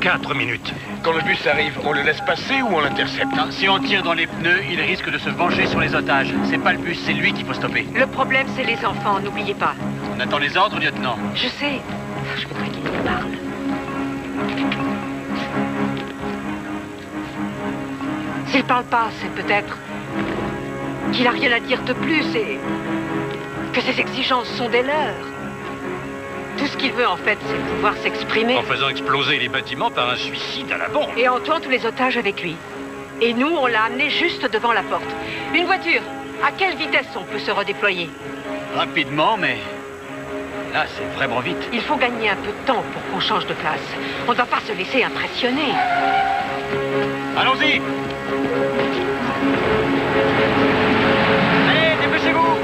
4 minutes. Quand le bus arrive, on le laisse passer ou on l'intercepte? Si on tire dans les pneus, il risque de se venger sur les otages. C'est pas le bus, c'est lui qu'il faut stopper. Le problème, c'est les enfants, n'oubliez pas. On attend les ordres, lieutenant. Je sais. Je voudrais qu'il me parle. S'il parle pas, c'est peut-être qu'il a rien à dire de plus et que ses exigences sont des leurs. Tout ce qu'il veut, en fait, c'est pouvoir s'exprimer. En faisant exploser les bâtiments par un suicide à la bombe. Et en tuant tous les otages avec lui. Et nous, on l'a amené juste devant la porte. Une voiture, à quelle vitesse on peut se redéployer? Rapidement, mais là, c'est vraiment vite. Il faut gagner un peu de temps pour qu'on change de place. On ne doit pas se laisser impressionner. Allons-y! Allez, dépêchez-vous!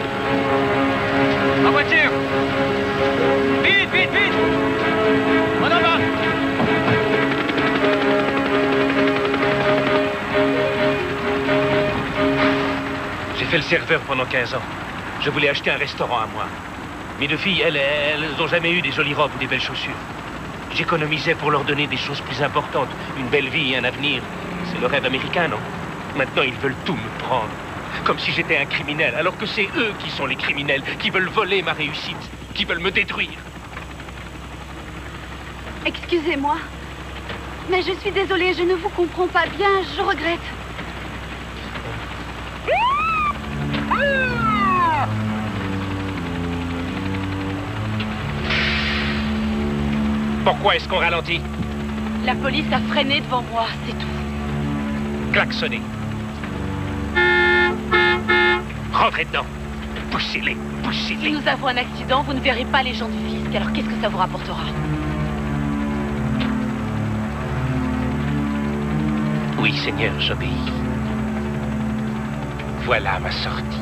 J'étais le serveur pendant 15 ans. Je voulais acheter un restaurant à moi. Mes deux filles, elles n'ont jamais eu des jolies robes ou des belles chaussures. J'économisais pour leur donner des choses plus importantes. Une belle vie et un avenir. C'est le rêve américain, non? Maintenant, ils veulent tout me prendre. Comme si j'étais un criminel, alors que c'est eux qui sont les criminels, qui veulent voler ma réussite, qui veulent me détruire. Excusez-moi, mais je suis désolée, je ne vous comprends pas bien, je regrette. Pourquoi est-ce qu'on ralentit? La police a freiné devant moi, c'est tout. Klaxonnez. Rentrez dedans. Poussez-les, poussez-les. Si nous avons un accident, vous ne verrez pas les gens du fisc, alors qu'est-ce que ça vous rapportera? Oui, Seigneur, j'obéis. Voilà ma sortie.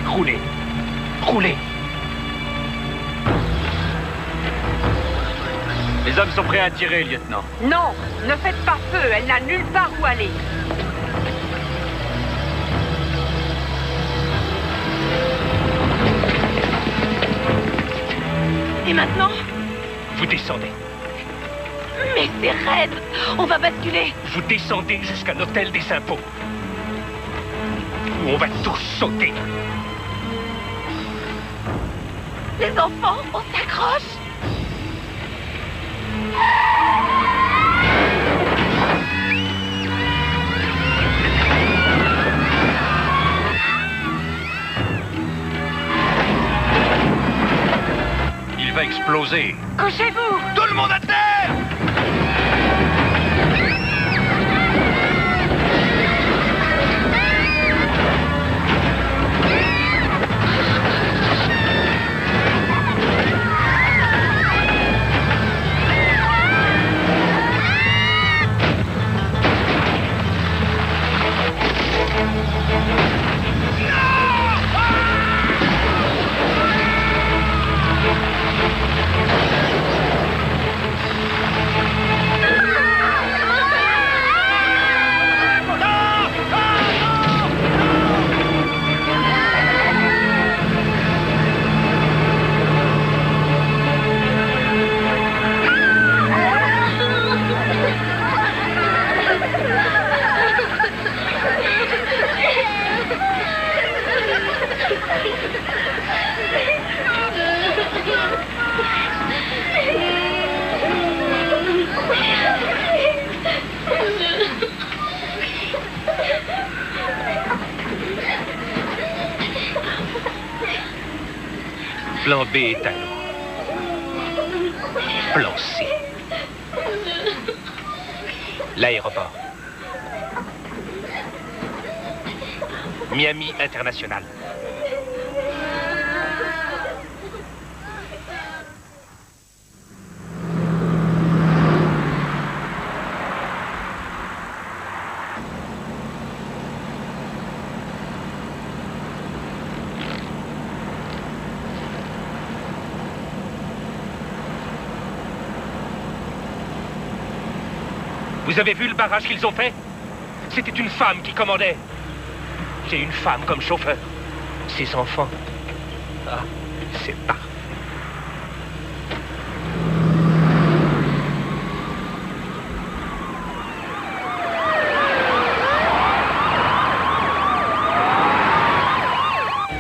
Roulez. Roulez. Les hommes sont prêts à tirer, lieutenant. Non, ne faites pas feu, elle n'a nulle part où aller. Et maintenant? Vous descendez. Mais c'est raide! On va basculer! Vous descendez jusqu'à l'hôtel des impôts. Où on va tous sauter. Les enfants, on s'accroche! Il va exploser. Couchez-vous! Tout le monde à terre! Plan B est à l'eau. Plan C. L'aéroport. Miami International. Vous avez vu le barrage qu'ils ont fait? C'était une femme qui commandait. J'ai une femme comme chauffeur. Ses enfants, Ah, c'est parfait.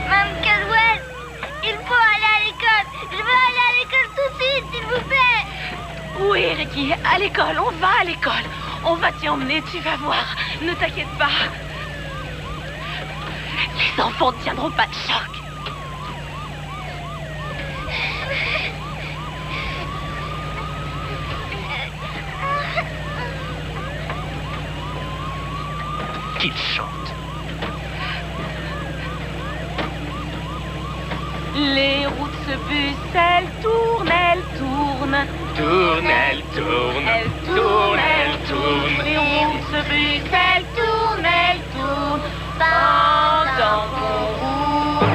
Mme Caldwell, il faut aller à l'école. Je veux aller à l'école tout de suite, s'il vous plaît. Oui, Ricky, à l'école, on va à l'école. On va t'y emmener, tu vas voir. Ne t'inquiète pas. Les enfants ne tiendront pas de choc. Qu'il chante. Les roues de ce bus, elles tournent, elles tournent. Tourne, elle tourne. Elles tournent, elles tournent. Les roues de ce bus, elles tournent, elles tournent. Pendant qu'on roule.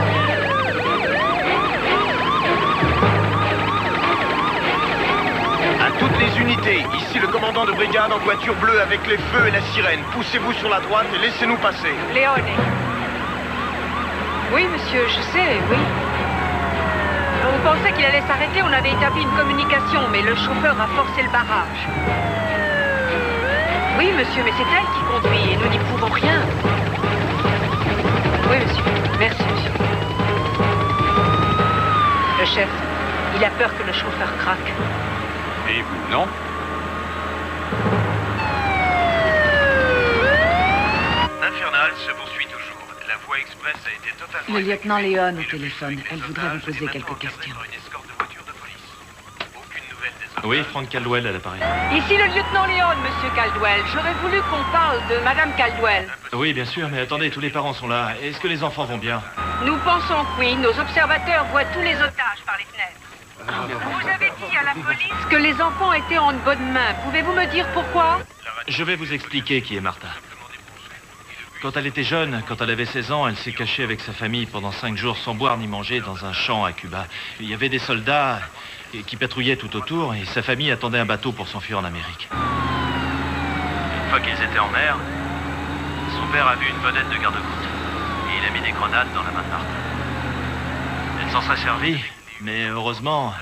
À toutes les unités, ici le commandant de brigade en voiture bleue avec les feux et la sirène. Poussez-vous sur la droite et laissez-nous passer. Léone. Oui, monsieur, je sais, oui. On pensait qu'il allait s'arrêter, on avait établi une communication, mais le chauffeur a forcé le barrage. Oui, monsieur, mais c'est elle qui conduit et nous n'y pouvons rien. Oui, monsieur. Merci, monsieur. Le chef, il a peur que le chauffeur craque. Et vous, non? L'infernal se poursuit toujours. La voie express a été totalement... Le lieutenant Léon au téléphone. Elle voudrait vous poser quelques questions. Oui, Frank Caldwell à l'appareil. Ici le lieutenant Léon, monsieur Caldwell. J'aurais voulu qu'on parle de madame Caldwell. Oui, bien sûr, mais attendez, tous les parents sont là. Est-ce que les enfants vont bien? Nous pensons que oui. Nos observateurs voient tous les otages par les fenêtres. Vous avez dit à la police que les enfants étaient en bonne main. Pouvez-vous me dire pourquoi? Je vais vous expliquer qui est Martha. Quand elle était jeune, quand elle avait 16 ans, elle s'est cachée avec sa famille pendant 5 jours sans boire ni manger dans un champ à Cuba. Il y avait des soldats qui patrouillaient tout autour et sa famille attendait un bateau pour s'enfuir en Amérique. Une fois qu'ils étaient en mer, son père a vu une vedette de garde-côte et il a mis des grenades dans la main de Martha. Elle s'en serait servie, mais heureusement,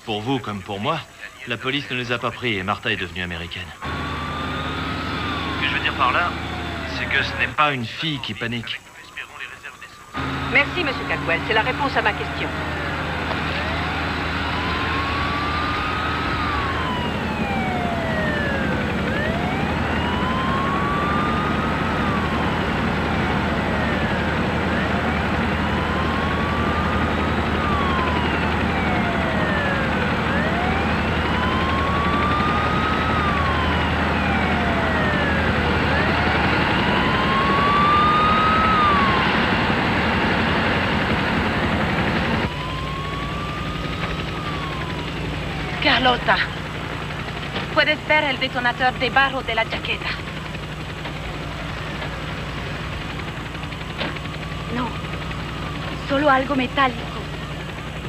pour vous comme pour moi, la police ne les a pas pris et Martha est devenue américaine. Ce que je veux dire par là, c'est que ce n'est pas une fille qui panique. Merci, monsieur Caldwell. C'est la réponse à ma question. Carlota, puedes ver el detonador debajo de la chaqueta. No, solo algo metálico.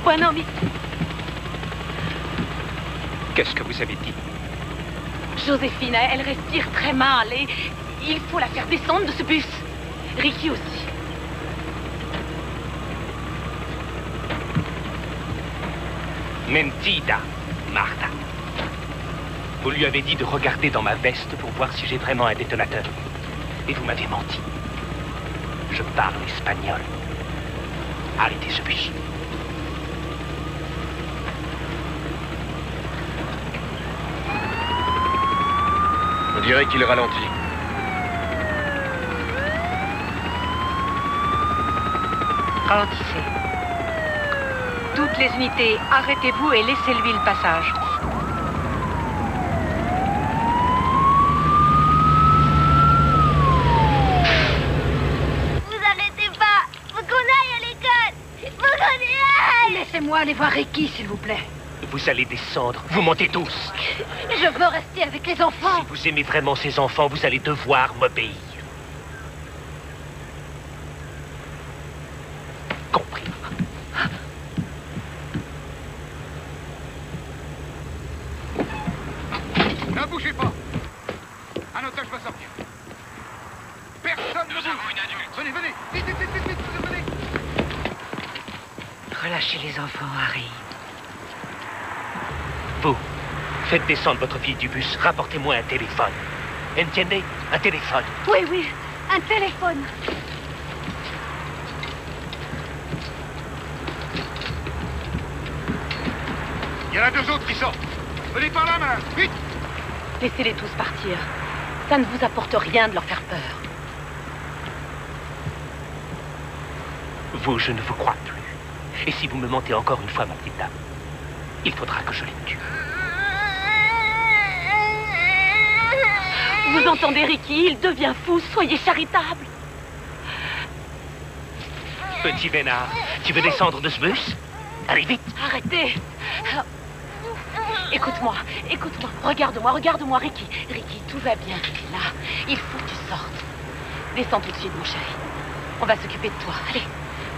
Bueno, Qu'est-ce que vous avez dit? Joséphine, elle respire très mal et il faut la faire descendre de ce bus. Ricky aussi. Mentida, Martha. Vous lui avez dit de regarder dans ma veste pour voir si j'ai vraiment un détonateur. Et vous m'avez menti. Je parle espagnol. Arrêtez ce bus. On dirait qu'il ralentit. Ralentissez. Toutes les unités, arrêtez-vous et laissez-lui le passage. Vous arrêtez pas. Faut qu'on aille à l'école. Faut qu'on y aille. Laissez-moi aller voir Ricky, s'il vous plaît. Vous allez descendre. Vous montez tous. Je veux rester avec les enfants. Si vous aimez vraiment ces enfants, vous allez devoir m'obéir. Compris. Ne bougez pas. Un otage va sortir. Personne ne bouge. Venez, venez. Vite, vite, vite, vite, vite, venez. chez les enfants, Harry. Vous, faites descendre votre fille du bus. Rapportez-moi un téléphone. Entiendez? Un téléphone. Oui, oui, un téléphone. Il y en a 2 autres qui sortent. Venez par là, madame, vite! Laissez-les tous partir. Ça ne vous apporte rien de leur faire peur. Vous, je ne vous crois plus. Et si vous me mentez encore une fois, ma petite dame, il faudra que je les tue. Vous entendez, Ricky? Il devient fou. Soyez charitable. Petit vénard, tu veux descendre de ce bus? Allez, vite! Arrêtez. Écoute-moi, écoute-moi. Regarde-moi, Ricky. Ricky, tout va bien. Là, il faut que tu sortes. Descends tout de suite, mon chéri. On va s'occuper de toi. Allez,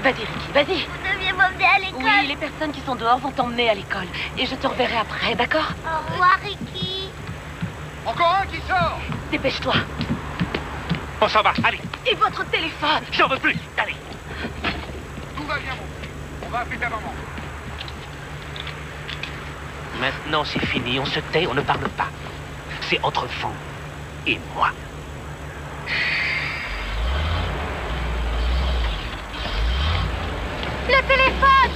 vas-y, Ricky, vas-y. Vous deviez m'emmener à l'école. Oui, les personnes qui sont dehors vont t'emmener à l'école. Et je te reverrai après, d'accord? Au revoir, Ricky. Encore un qui sort! Dépêche-toi. On s'en va, allez. Et votre téléphone? J'en veux plus, allez. Tout va bien, mon frère. On va appeler ta maman. Maintenant, c'est fini. On se tait, on ne parle pas. C'est entre vous et moi. Le téléphone!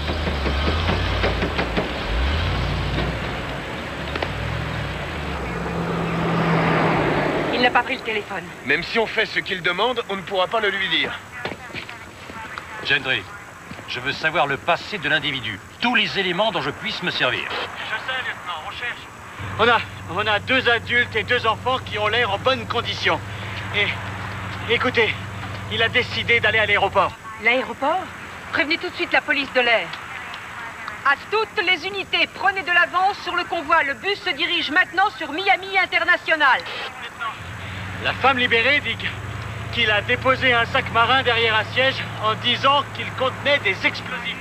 Il n'a pas pris le téléphone. Même si on fait ce qu'il demande, on ne pourra pas le lui dire. Gendry, je veux savoir le passé de l'individu. Tous les éléments dont je puisse me servir. Je sais, lieutenant, on cherche. On a 2 adultes et 2 enfants qui ont l'air en bonne condition. Et écoutez, il a décidé d'aller à l'aéroport. L'aéroport? Prévenez tout de suite la police de l'air. À toutes les unités, prenez de l'avance sur le convoi. Le bus se dirige maintenant sur Miami International. La femme libérée dit qu'il a déposé un sac marin derrière un siège en disant qu'il contenait des explosifs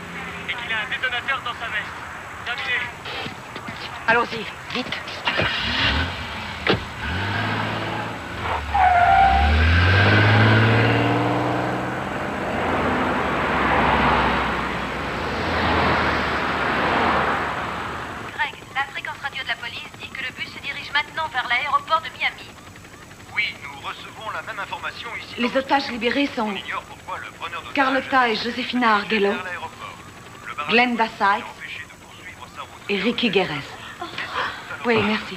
et qu'il a un détonateur dans sa veste. Terminé. Allons-y, vite. Greg, la fréquence radio de la police dit que le bus se dirige maintenant vers l'aéroport de Miami. Oui, nous recevons la même information ici. Les otages libérés sont Carlotta et Josefina Arguello, Glenda Sykes et Ricky Guerres. Oui, merci.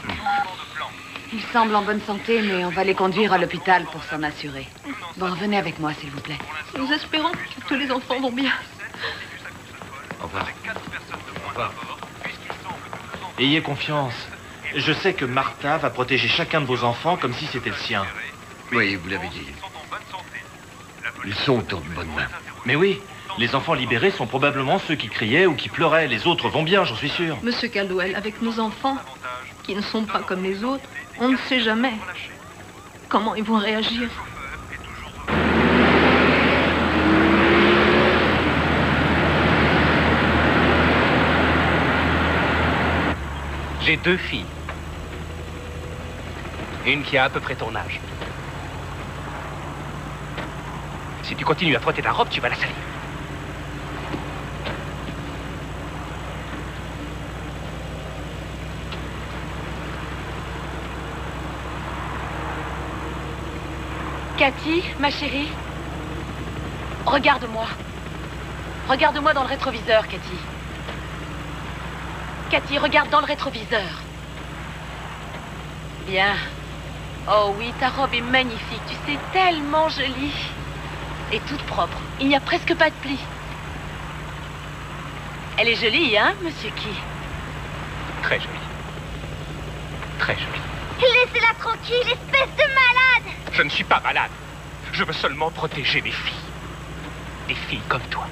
Ils semblent en bonne santé, mais on va les conduire à l'hôpital pour s'en assurer. Bon, venez avec moi, s'il vous plaît. Nous espérons que tous les enfants vont bien. Au revoir. Au revoir. Ayez confiance. Je sais que Martha va protéger chacun de vos enfants comme si c'était le sien. Oui, vous l'avez dit. Ils sont en bonne main. Mais oui, les enfants libérés sont probablement ceux qui criaient ou qui pleuraient. Les autres vont bien, j'en suis sûr. Monsieur Caldwell, avec nos enfants, qui ne sont pas comme les autres, on ne sait jamais comment ils vont réagir. J'ai 2 filles. Une qui a à peu près ton âge. Si tu continues à frotter ta robe, tu vas la salir. Cathy, ma chérie, regarde-moi. Regarde-moi dans le rétroviseur, Cathy. Cathy, regarde dans le rétroviseur. Bien. Oh oui, ta robe est magnifique. Tu sais, tellement jolie. Et toute propre. Il n'y a presque pas de plis. Elle est jolie, hein, monsieur Key? Très jolie. Très jolie. Laissez-la tranquille, espèce de malade! Je ne suis pas malade. Je veux seulement protéger mes filles. Des filles comme toi.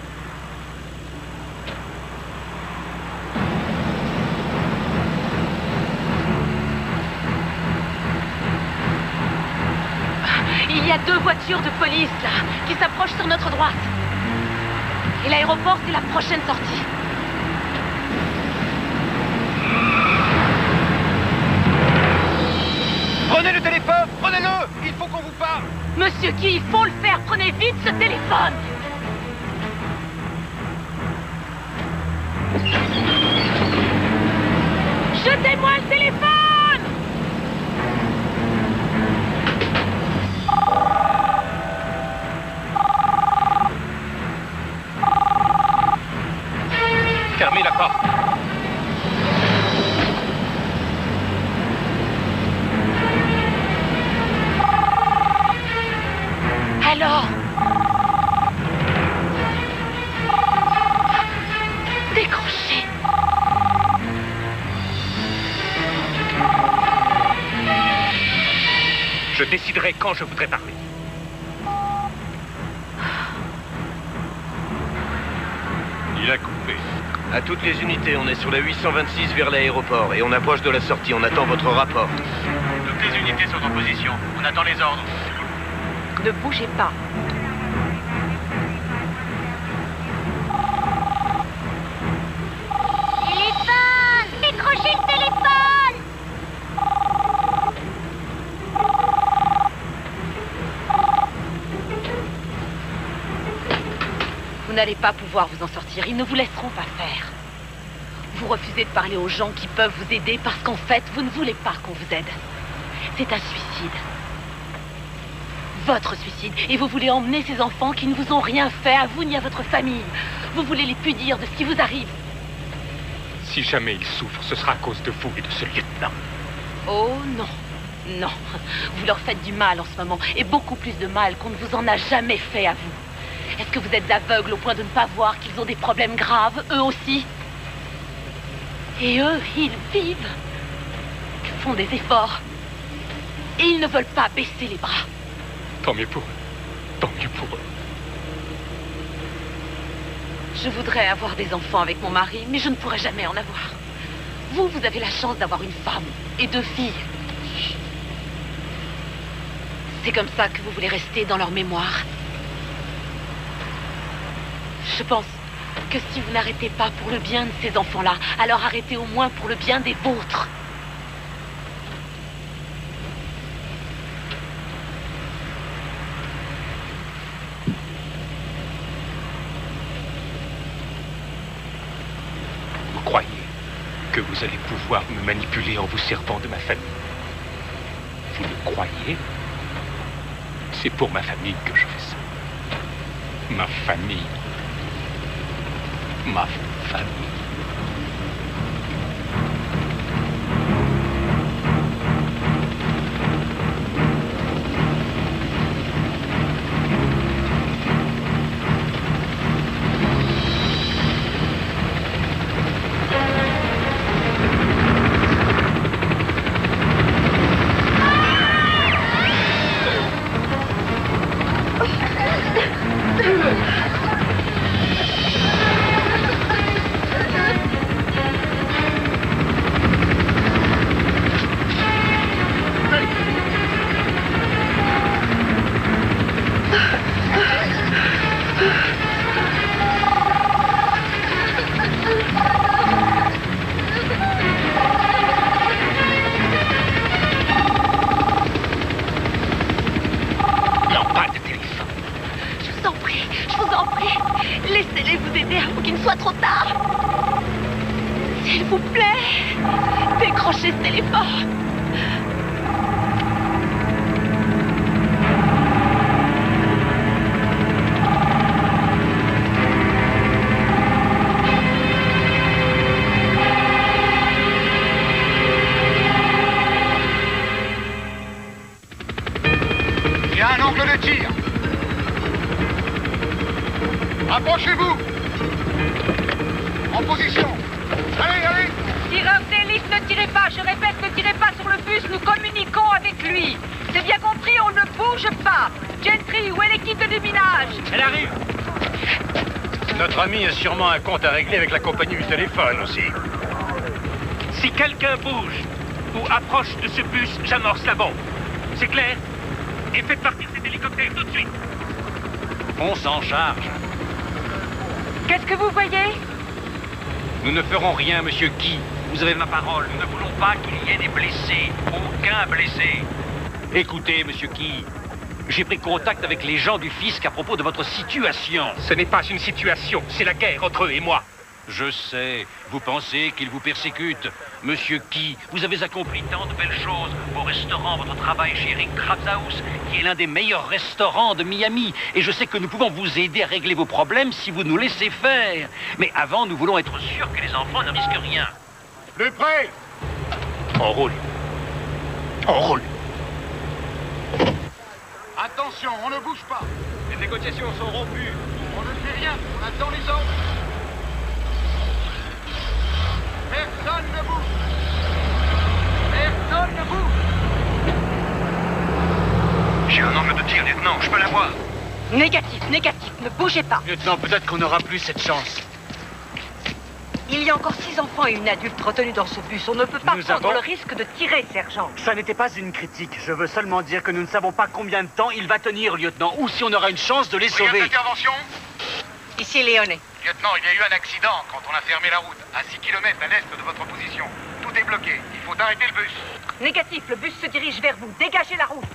Il y a 2 voitures de police, là, qui s'approchent sur notre droite. Et l'aéroport, c'est la prochaine sortie. Prenez le téléphone, prenez-le! Il faut qu'on vous parle! Monsieur Key, il faut le faire. Prenez vite ce téléphone. Donnez-moi le téléphone! Fermez la porte. Alors? Décrochez. Je déciderai quand je voudrais parler. Il a coupé. À toutes les unités, on est sur la 826 vers l'aéroport et on approche de la sortie. On attend votre rapport. Toutes les unités sont en position. On attend les ordres. Ne bougez pas. Téléphone! Décrochez le téléphone! Vous n'allez pas pouvoir vous en sortir. Ils ne vous laisseront pas faire. Vous refusez de parler aux gens qui peuvent vous aider parce qu'en fait, vous ne voulez pas qu'on vous aide. C'est un suicide. Votre suicide. Et vous voulez emmener ces enfants qui ne vous ont rien fait, à vous ni à votre famille. Vous voulez les punir de ce qui vous arrive. Si jamais ils souffrent, ce sera à cause de vous et de ce lieutenant. Oh non. Non. Vous leur faites du mal en ce moment. Et beaucoup plus de mal qu'on ne vous en a jamais fait à vous. Est-ce que vous êtes aveugle au point de ne pas voir qu'ils ont des problèmes graves, eux aussi? Et eux, ils vivent. Ils font des efforts. Et ils ne veulent pas baisser les bras. Tant mieux pour eux. Tant mieux pour eux. Je voudrais avoir des enfants avec mon mari, mais je ne pourrai jamais en avoir. Vous, vous avez la chance d'avoir une femme et 2 filles. C'est comme ça que vous voulez rester dans leur mémoire. Je pense que si vous n'arrêtez pas pour le bien de ces enfants-là, alors arrêtez au moins pour le bien des vôtres. Vous croyez que vous allez pouvoir me manipuler en vous servant de ma famille? Vous le croyez? C'est pour ma famille que je fais ça. Ma famille. Ma famille. Laissez-les vous aider avant qu'il ne soit trop tard. S'il vous plaît, décrochez ce téléphone. Il y a un angle de tir. Approchez-vous. En position. Allez, allez. Tireur d'élite, ne tirez pas. Je répète, ne tirez pas sur le bus. Nous communiquons avec lui. C'est bien compris, on ne bouge pas. Gentry, où est l'équipe de déminage? Elle arrive. Notre ami a sûrement un compte à régler avec la compagnie du téléphone aussi. Si quelqu'un bouge ou approche de ce bus, j'amorce la bombe. C'est clair? Et faites partir cet hélicoptère tout de suite. On s'en charge. Qu'est-ce que vous voyez? Nous ne ferons rien, monsieur Guy. Vous avez ma parole. Nous ne voulons pas qu'il y ait des blessés. Aucun blessé. Écoutez, monsieur Guy, j'ai pris contact avec les gens du fisc à propos de votre situation. Ce n'est pas une situation, c'est la guerre entre eux et moi. Je sais, vous pensez qu'il vous persécute. Monsieur Key, vous avez accompli tant de belles choses. Vos restaurants, votre travail chez Rick Krabs House, qui est l'un des meilleurs restaurants de Miami. Et je sais que nous pouvons vous aider à régler vos problèmes si vous nous laissez faire. Mais avant, nous voulons être sûrs que les enfants ne risquent rien. Plus près! On roule. On roule. Attention, on ne bouge pas. Les négociations sont rompues. On ne fait rien, on attend les ordres. Personne ne bouge. Personne ne bouge. J'ai un angle de tir, lieutenant, je peux l'avoir. Négatif, négatif, ne bougez pas. Lieutenant, peut-être qu'on n'aura plus cette chance. Il y a encore 6 enfants et une adulte retenus dans ce bus. On ne peut pas prendre le risque de tirer, sergent. Ça n'était pas une critique. Je veux seulement dire que nous ne savons pas combien de temps il va tenir, lieutenant, ou si on aura une chance de les sauver. Intervention. Ici, Léoné. Lieutenant, il y a eu un accident quand on a fermé la route, à 6 km à l'est de votre position. Tout est bloqué. Il faut arrêter le bus. Négatif, le bus se dirige vers vous. Dégagez la route.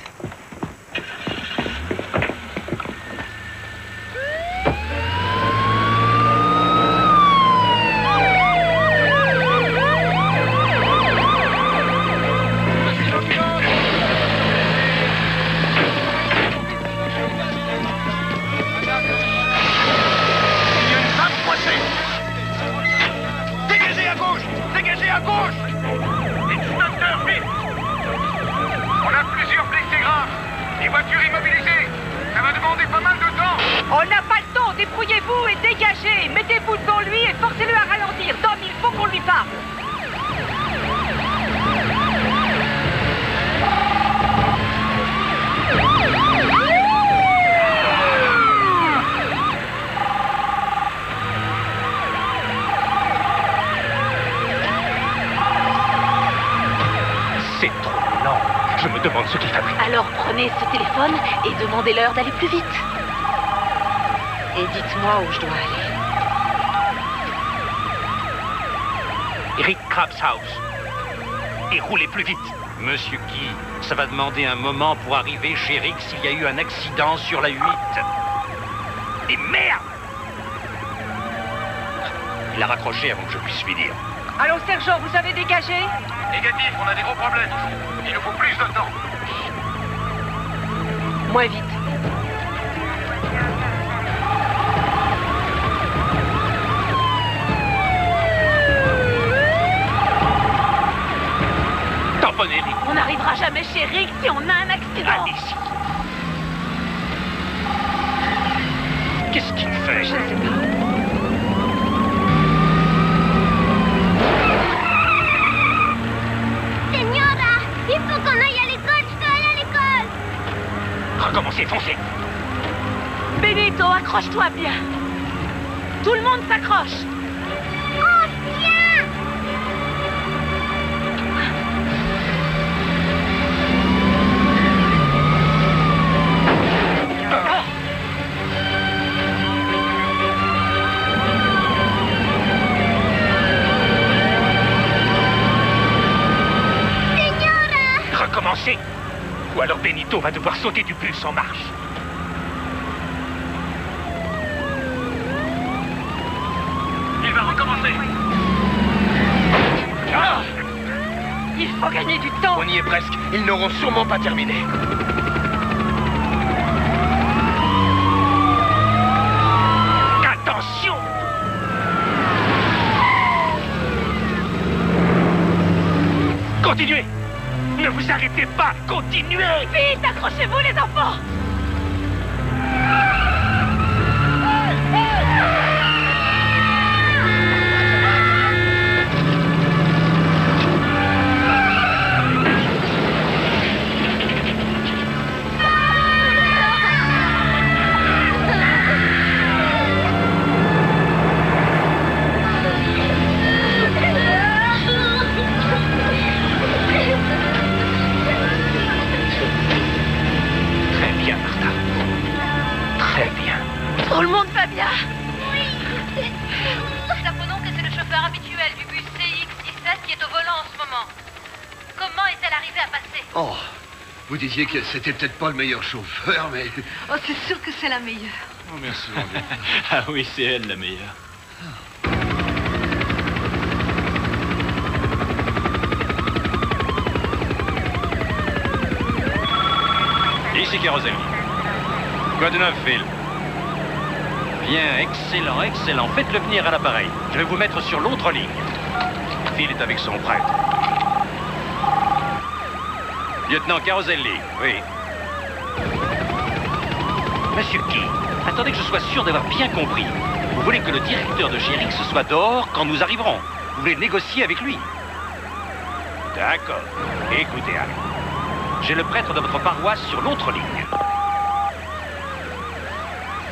On n'a pas le temps, débrouillez-vous et dégagez. Mettez-vous devant lui et forcez-le à ralentir. Dom, il faut qu'on lui parle. C'est trop lent. Je me demande ce qu'il fabrique. Alors prenez ce téléphone et demandez-leur d'aller plus vite. Et dites-moi où je dois aller. Rick Krabs House. Et roulez plus vite. Monsieur Key, ça va demander un moment pour arriver chez Rick s'il y a eu un accident sur la 8. Et merde! Il a raccroché avant que je puisse lui dire. Allô, sergent, vous avez dégagé? Négatif, on a des gros problèmes. Il nous faut plus de temps. Moins vite. Tamponnez Rick. On n'arrivera jamais chez Rick si on a un accident. Allez-y. Qu'est-ce qu'il fait? Je ne sais pas. Il faut qu'on aille à l'école, je veux aller à l'école. Recommencez, foncez. Benito, accroche-toi bien. Tout le monde s'accroche. Oh, tiens! Recommencez. Ou alors Benito va devoir sauter du bus en marche. Il va recommencer. Ah! Il faut gagner du temps. On y est presque. Ils n'auront sûrement pas terminé. Attention! Continuez! Ne vous arrêtez pas! Continuez! Vite, accrochez-vous les enfants! Tout le monde va bien? Oui. Nous apprenons que c'est le chauffeur habituel du bus CX-17 qui est au volant en ce moment. Comment est-elle arrivée à passer? Oh, vous disiez que c'était peut-être pas le meilleur chauffeur, mais... Oh, c'est sûr que c'est la meilleure. Oh, merci, mon Dieu. Ah oui, c'est elle la meilleure. Ici Caroselli. Quoi de neuf, Phil? Bien, excellent, excellent. Faites-le venir à l'appareil. Je vais vous mettre sur l'autre ligne. Phil est avec son prêtre. Lieutenant Caroselli, oui. Monsieur Key, attendez que je sois sûr d'avoir bien compris. Vous voulez que le directeur de chez Rix soit dehors quand nous arriverons? Vous voulez négocier avec lui? D'accord. Écoutez, Harry. J'ai le prêtre de votre paroisse sur l'autre ligne.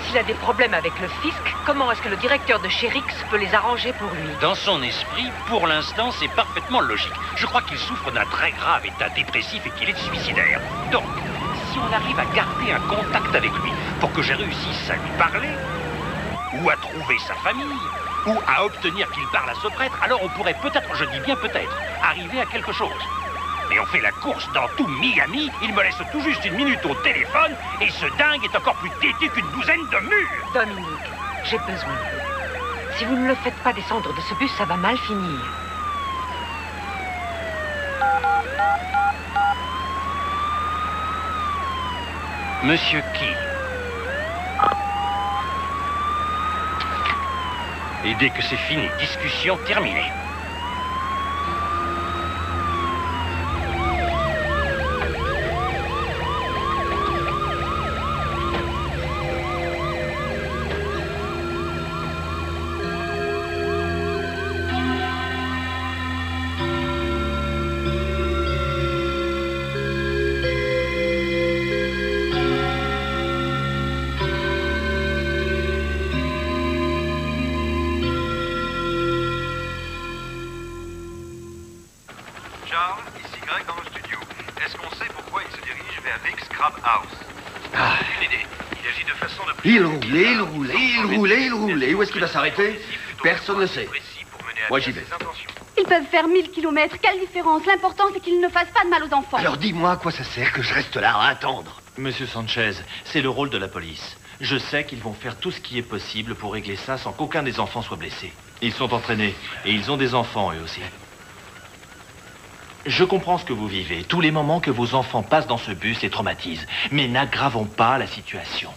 S'il a des problèmes avec le fisc, comment est-ce que le directeur de chez Rix peut les arranger pour lui? Dans son esprit, pour l'instant, c'est parfaitement logique. Je crois qu'il souffre d'un très grave état dépressif et qu'il est suicidaire. Donc, si on arrive à garder un contact avec lui pour que je réussisse à lui parler, ou à trouver sa famille, ou à obtenir qu'il parle à ce prêtre, alors on pourrait peut-être, je dis bien peut-être, arriver à quelque chose. Mais on fait la course dans tout Miami, il me laisse tout juste 1 minute au téléphone, et ce dingue est encore plus têtu qu'une douzaine de murs. Dominique, j'ai besoin de vous. Si vous ne le faites pas descendre de ce bus, ça va mal finir. Monsieur Key. Et dès que c'est fini, discussion terminée. Charles, ici Greg dans le studio. Est-ce qu'on sait pourquoi il se dirige vers Rick's Crab House? Une idée. Il agit de façon de... Il roulait. Où est-ce qu'il va s'arrêter? Personne ne sait. Moi, j'y vais. Ils peuvent faire 1000 kilomètres. Quelle différence? L'important, c'est qu'ils ne fassent pas de mal aux enfants. Alors dis-moi à quoi ça sert que je reste là à attendre? Monsieur Sanchez, c'est le rôle de la police. Je sais qu'ils vont faire tout ce qui est possible pour régler ça sans qu'aucun des enfants soit blessé. Ils sont entraînés et ils ont des enfants eux aussi. Je comprends ce que vous vivez. Tous les moments que vos enfants passent dans ce bus les traumatisent. Mais n'aggravons pas la situation.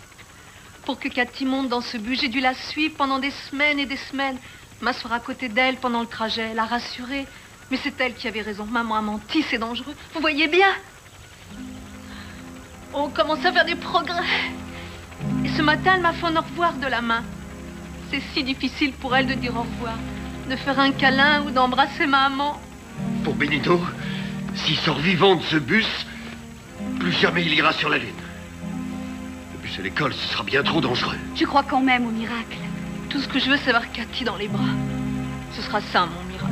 Pour que Cathy monte dans ce bus, j'ai dû la suivre pendant des semaines et des semaines. M'asseoir à côté d'elle pendant le trajet, la rassurer. Mais c'est elle qui avait raison. Maman a menti, c'est dangereux. Vous voyez bien? On commence à faire des progrès. Et ce matin, elle m'a fait un au revoir de la main. C'est si difficile pour elle de dire au revoir. De faire un câlin ou d'embrasser maman. Pour Benito, s'il sort vivant de ce bus, plus jamais il ira sur la Lune. Le bus à l'école, ce sera bien trop dangereux. Tu crois quand même au miracle? Tout ce que je veux, c'est avoir Cathy dans les bras. Ce sera ça, mon miracle.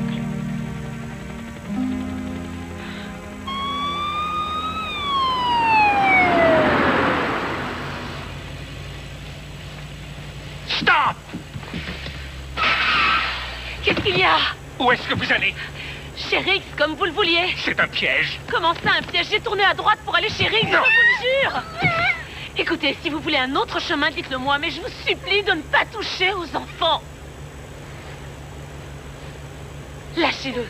Stop! Qu'est-ce qu'il y a? Où est-ce que vous allez? Chez Rix, comme vous le vouliez. C'est un piège. Comment ça, un piège? J'ai tourné à droite pour aller chez Rix, je vous le jure. Écoutez, si vous voulez un autre chemin, dites-le moi, mais je vous supplie de ne pas toucher aux enfants. Lâchez-le.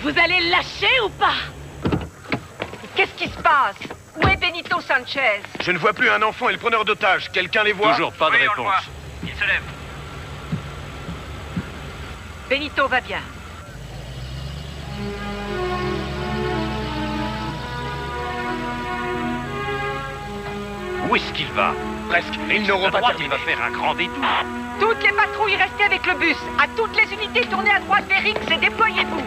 Vous allez le lâcher ou pas? Qu'est-ce qui se passe? Où est Benito Sanchez? Je ne vois plus un enfant et le preneur d'otage. Quelqu'un les voit? Toujours pas de réponse. Il se lève. Benito va bien. Où est-ce qu'il va? Presque. Ils n'auront pas droite, il va faire un grand détour. Toutes les patrouilles, restez avec le bus. À toutes les unités, tournez à droite vers Rix et déployez-vous.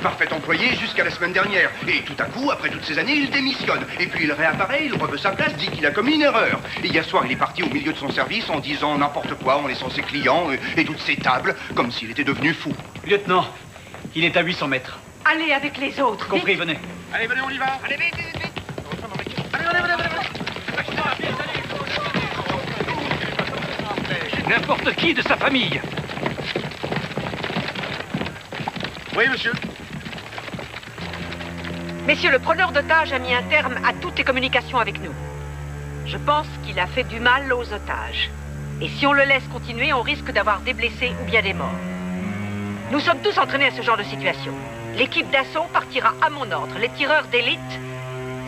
parfait employé jusqu'à la semaine dernière. Et tout à coup, après toutes ces années, il démissionne. Et puis il réapparaît, il reveut sa place, dit qu'il a commis une erreur. Et hier soir, il est parti au milieu de son service en disant n'importe quoi, en laissant ses clients et toutes ses tables, comme s'il était devenu fou. Lieutenant, il est à 800 mètres. Allez avec les autres. Compris, vite. venez. Allez, venez, on y va. Allez, vite, vite, vite. Allez, venez. N'importe qui de sa famille. Oui, monsieur. Messieurs, le preneur d'otages a mis un terme à toutes les communications avec nous. Je pense qu'il a fait du mal aux otages. Et si on le laisse continuer, on risque d'avoir des blessés ou bien des morts. Nous sommes tous entraînés à ce genre de situation. L'équipe d'assaut partira à mon ordre. Les tireurs d'élite,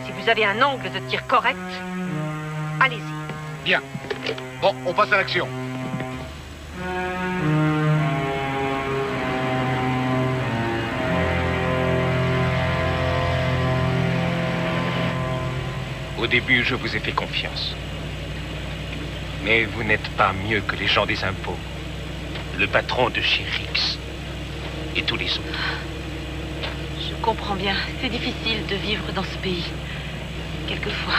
si vous avez un angle de tir correct, allez-y. Bien. Bon, on passe à l'action. Au début, je vous ai fait confiance. Mais vous n'êtes pas mieux que les gens des impôts. Le patron de chez Rix. Et tous les autres. Je comprends bien. C'est difficile de vivre dans ce pays. Quelquefois.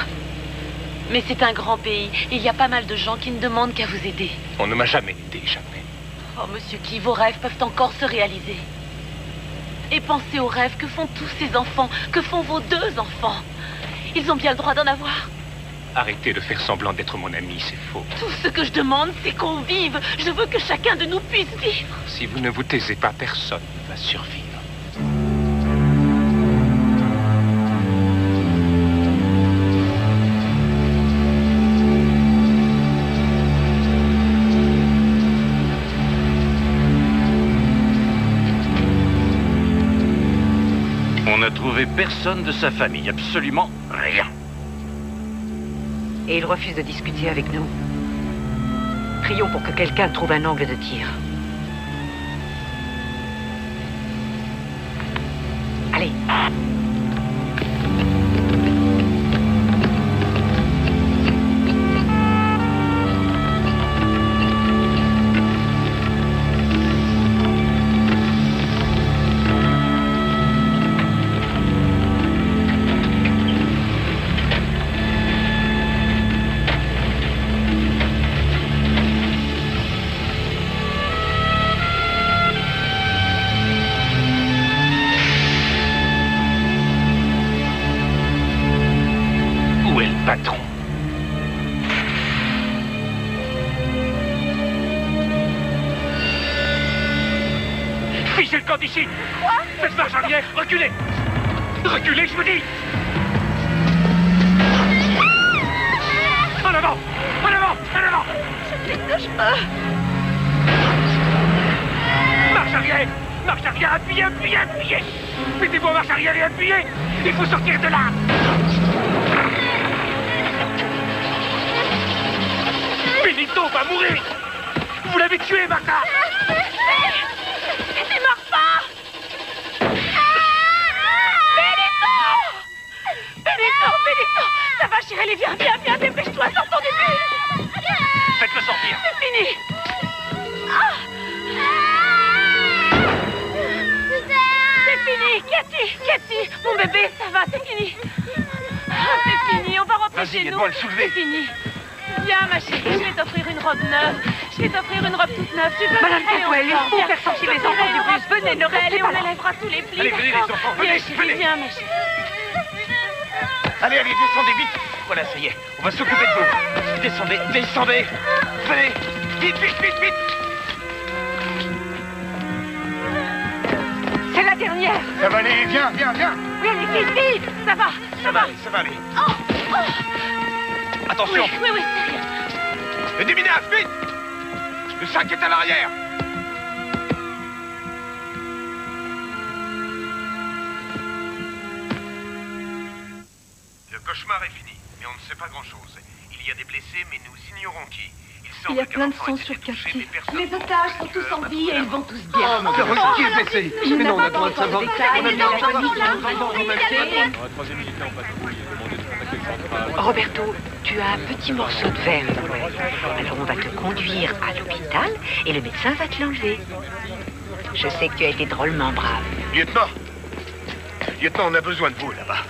Mais c'est un grand pays. Il y a pas mal de gens qui ne demandent qu'à vous aider. On ne m'a jamais aidé, jamais. Oh, monsieur Key, vos rêves peuvent encore se réaliser. Et pensez aux rêves que font tous ces enfants, que font vos 2 enfants. Ils ont bien le droit d'en avoir. Arrêtez de faire semblant d'être mon ami, c'est faux. Tout ce que je demande, c'est qu'on vive. Je veux que chacun de nous puisse vivre. Si vous ne vous taisez pas, personne ne va survivre. On n'a trouvé personne de sa famille, absolument rien. Et il refuse de discuter avec nous. Prions pour que quelqu'un trouve un angle de tir. Allez. Patron. Fichez le camp d'ici. Quoi? Faites marche arrière. Reculez. Reculez, je vous dis. En avant. En avant. En avant. Je fais ce que je peux. Marche arrière. Marche arrière. Appuyez, appuyez, appuyez. Mettez-vous en marche arrière et appuyez. Il faut sortir de là. Benito va mourir. Vous l'avez tué, Martha. Tu meurs pas. Benito, ça va, chérie, viens, dépêche-toi, sors ton début. Faites-le sortir. C'est fini. C'est fini, Cathy, mon bébé, ça va, c'est fini. C'est fini, on va rentrer Vas-y, chez nous. aide-moi à le soulever. C'est fini. Viens, ma chérie, je vais t'offrir une robe neuve. Je vais t'offrir une robe toute neuve. Tu veux? Madame Allez, Cockwell, il on faut sort. faire sortir les enfants du bus. Venez, ne restez Allez, pas on là. enlèvera tous les plis. Allez, venez, les d'accord? enfants, Viens, venez, chérie, venez. viens, ma chérie. Allez, allez, descendez vite. Voilà, ça y est, on va s'occuper de vous. Descendez, descendez. Venez, vite, vite, vite, vite. C'est la dernière. Ça va aller, viens. Oui, allez, vite. Ça va. Ça va aller. Oh. Attention. Oui, c'est rien. Et des minaces, vite. Le sac est à l'arrière. Le cauchemar est fini, mais on ne sait pas grand-chose. Il y a des blessés, mais nous ignorons qui. Il y a plein de sang sur Cathy. Les otages sont tous en vie et ils vont tous bien. Qui est blessé? Mais non, on a le droit de savoir. Roberto, tu as un petit morceau de verre. Alors on va te conduire à l'hôpital et le médecin va te l'enlever. Je sais que tu as été drôlement brave. Lieutenant, Lieutenant, on a besoin de vous, là-bas.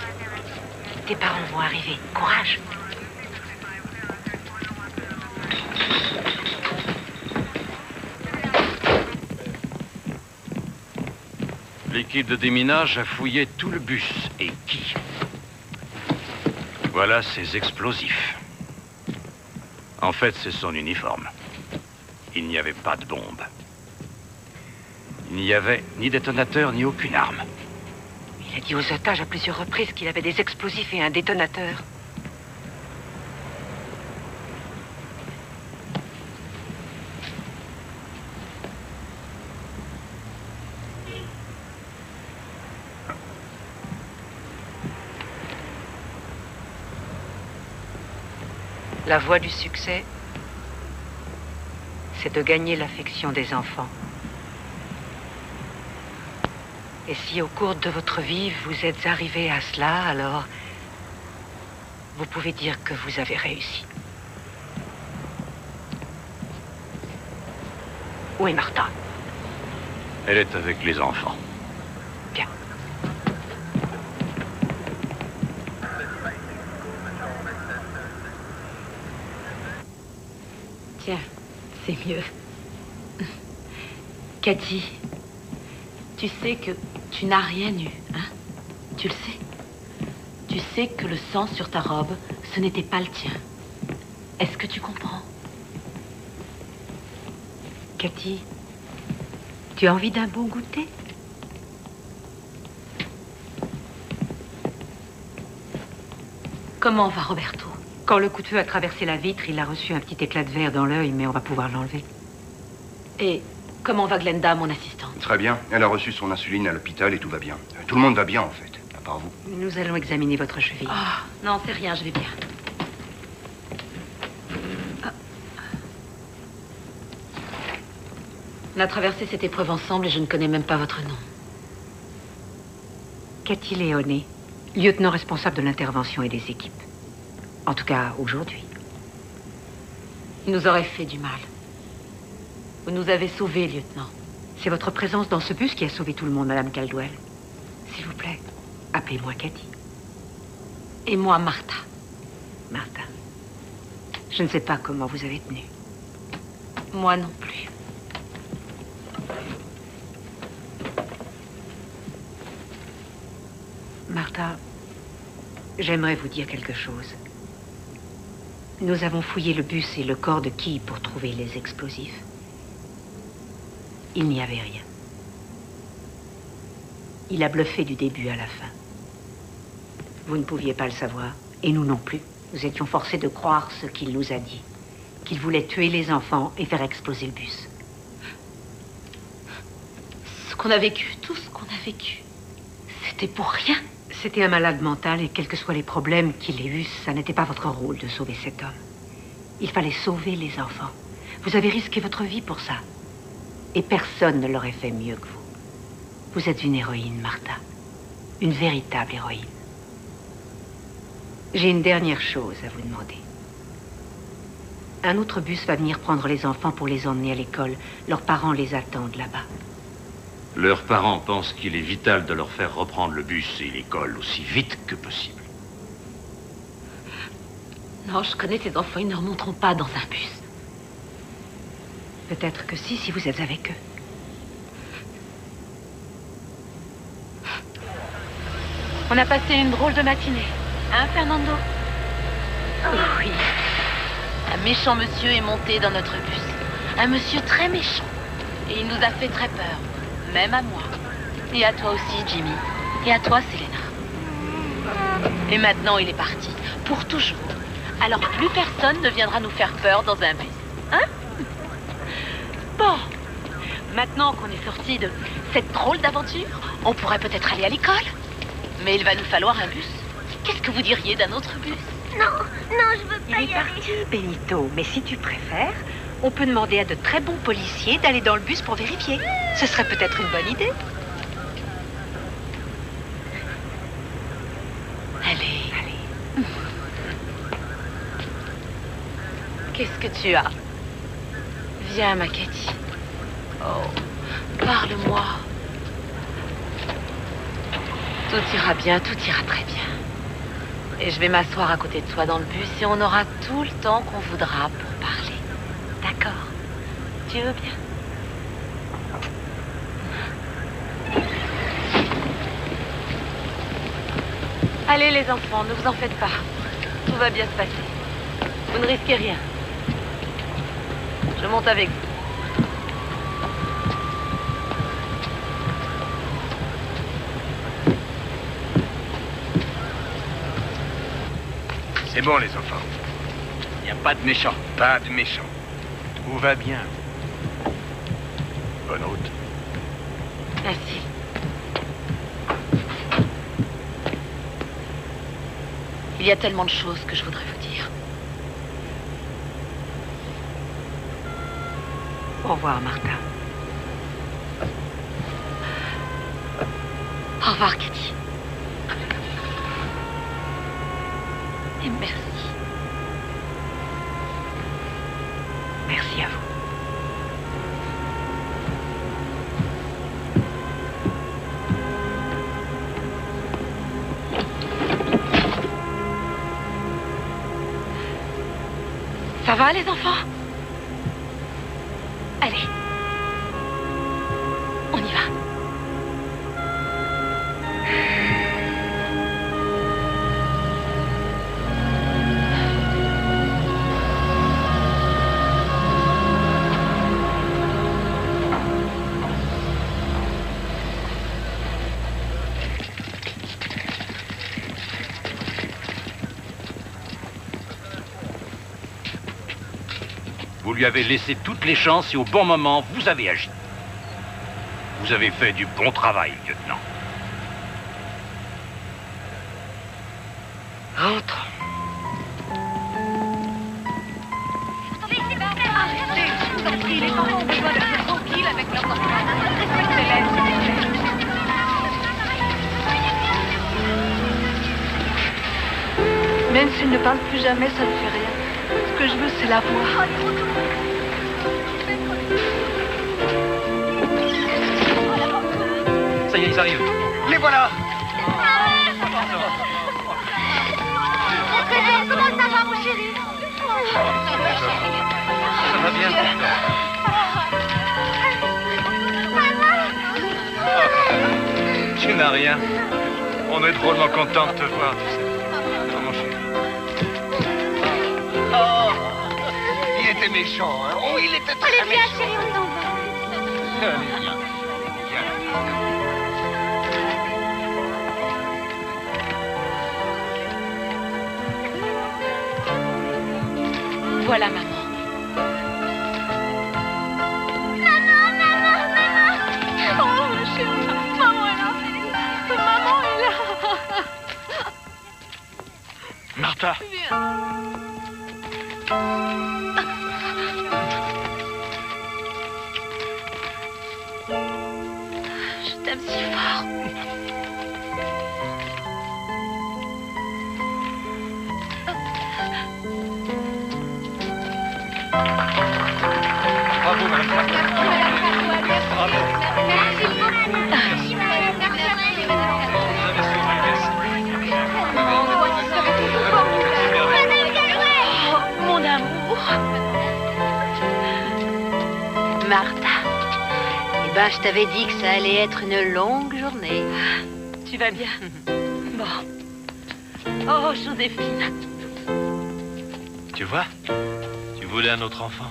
Tes parents vont arriver. Courage. L'équipe de déminage a fouillé tout le bus. Et qui? Voilà ses explosifs. En fait, c'est son uniforme. Il n'y avait pas de bombe. Il n'y avait ni détonateur, ni aucune arme. Il a dit aux otages à plusieurs reprises qu'il avait des explosifs et un détonateur. La voie du succès, c'est de gagner l'affection des enfants. Et si au cours de votre vie, vous êtes arrivé à cela, alors vous pouvez dire que vous avez réussi. Où est Martha? Elle est avec les enfants. Bien. Tiens, c'est mieux. Cathy, tu sais que tu n'as rien eu, hein? Tu le sais. Tu sais que le sang sur ta robe, ce n'était pas le tien. Est-ce que tu comprends? Cathy, tu as envie d'un bon goûter? Comment va Roberto? Quand le coup de feu a traversé la vitre, il a reçu un petit éclat de verre dans l'œil, mais on va pouvoir l'enlever. Et comment va Glenda, mon assistante? Très bien. Elle a reçu son insuline à l'hôpital et tout va bien. Tout le monde va bien, en fait, à part vous. Nous allons examiner votre cheville. Ah, non, c'est rien, je vais bien. Ah. On a traversé cette épreuve ensemble et je ne connais même pas votre nom. Cathy Léoné, lieutenant responsable de l'intervention et des équipes. En tout cas, aujourd'hui. Il nous aurait fait du mal. Vous nous avez sauvés, lieutenant. C'est votre présence dans ce bus qui a sauvé tout le monde, Madame Caldwell. S'il vous plaît, appelez-moi Cathy. Et moi, Martha. Martha. Je ne sais pas comment vous avez tenu. Moi non plus. Martha, j'aimerais vous dire quelque chose. Nous avons fouillé le bus et le corps de Key pour trouver les explosifs. Il n'y avait rien. Il a bluffé du début à la fin. Vous ne pouviez pas le savoir, et nous non plus. Nous étions forcés de croire ce qu'il nous a dit. Qu'il voulait tuer les enfants et faire exploser le bus. Ce qu'on a vécu, tout ce qu'on a vécu, c'était pour rien. C'était un malade mental et quels que soient les problèmes qu'il ait eus, ça n'était pas votre rôle de sauver cet homme. Il fallait sauver les enfants. Vous avez risqué votre vie pour ça. Et personne ne l'aurait fait mieux que vous. Vous êtes une héroïne, Martha. Une véritable héroïne. J'ai une dernière chose à vous demander. Un autre bus va venir prendre les enfants pour les emmener à l'école. Leurs parents les attendent là-bas. Leurs parents pensent qu'il est vital de leur faire reprendre le bus et l'école aussi vite que possible. Non, je connais ces enfants, ils ne remonteront pas dans un bus. Peut-être que si vous êtes avec eux. On a passé une drôle de matinée. Hein, Fernando? Oui. Un méchant monsieur est monté dans notre bus. Un monsieur très méchant. Et il nous a fait très peur. Même à moi. Et à toi aussi, Jimmy. Et à toi, Selena. Et maintenant, il est parti. Pour toujours. Alors plus personne ne viendra nous faire peur dans un bus. Hein? Bon. Maintenant qu'on est sorti de cette drôle d'aventure, on pourrait peut-être aller à l'école. Mais il va nous falloir un bus. Qu'est-ce que vous diriez d'un autre bus? Non, je veux pas y aller. Il est parti, Benito. Mais si tu préfères, on peut demander à de très bons policiers d'aller dans le bus pour vérifier. Ce serait peut-être une bonne idée. Allez. Qu'est-ce que tu as? Viens, ma Cathy. Oh, parle-moi. Tout ira bien, tout ira très bien. Et je vais m'asseoir à côté de toi dans le bus et on aura tout le temps qu'on voudra pour parler. D'accord? Tu veux bien? Allez les enfants, ne vous en faites pas. Tout va bien se passer. Vous ne risquez rien. Je monte avec vous. C'est bon, les enfants. Il n'y a pas de méchants. Pas de méchants. Tout va bien. Bonne route. Merci. Il y a tellement de choses que je voudrais vous dire. Au revoir, Martha. Au revoir, Cathy. Et merci. Merci à vous. Ça va, les enfants? Allez. On y va. Vous lui avez laissé toutes les chances et au bon moment, vous avez agi. Vous avez fait du bon travail, lieutenant. Rentre. Arrêtez, je vous en prie, les enfants ont besoin d'être tranquilles avec leurs enfants. Respectez-les. Même s'il ne parle plus jamais, ça ne fait rien. Ce que je veux, c'est la voir. Ça y est, ils arrivent. Les voilà! Comment ça va, mon chéri? Ça va bien. Tu n'as rien. On est drôlement content de te voir, tu sais. Oh, mon chéri. Oh, il était méchant, hein? Oh, il était très Allez, viens, méchant. chérie, on s'en va. Allez, viens. Voilà, maman. Oh, chérie, maman est là. Maman est là. Martha. Je t'aime si fort. Bravo, madame. Bravo. Oh, mon amour. Martha, eh ben, je t'avais dit que ça allait être une longue journée. Tu vas bien? Bon. Oh, Joséphine. Tu vois, tu voulais un autre enfant.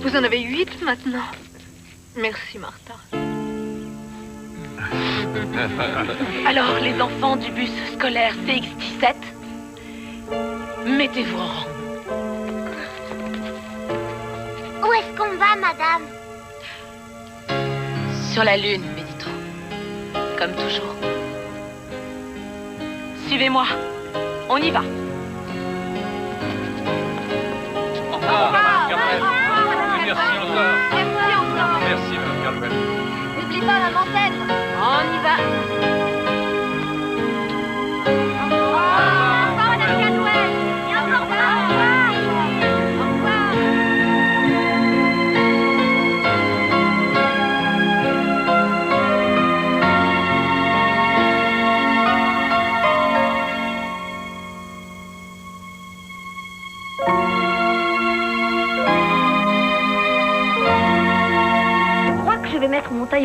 Vous en avez 8 maintenant. Merci, Martha. Alors, les enfants du bus scolaire CX-17, mettez-vous en rang. Où est-ce qu'on va, madame? Sur la lune, Méditro. Comme toujours. Suivez-moi. On y va. Au revoir, Madame Carmel. Merci encore. Merci encore. Merci, Madame Carmel. N'oublie pas la montagne. On y va. Au revoir, madame Cadwell. Et encore au revoir. Au revoir. vais mettre mon tailleur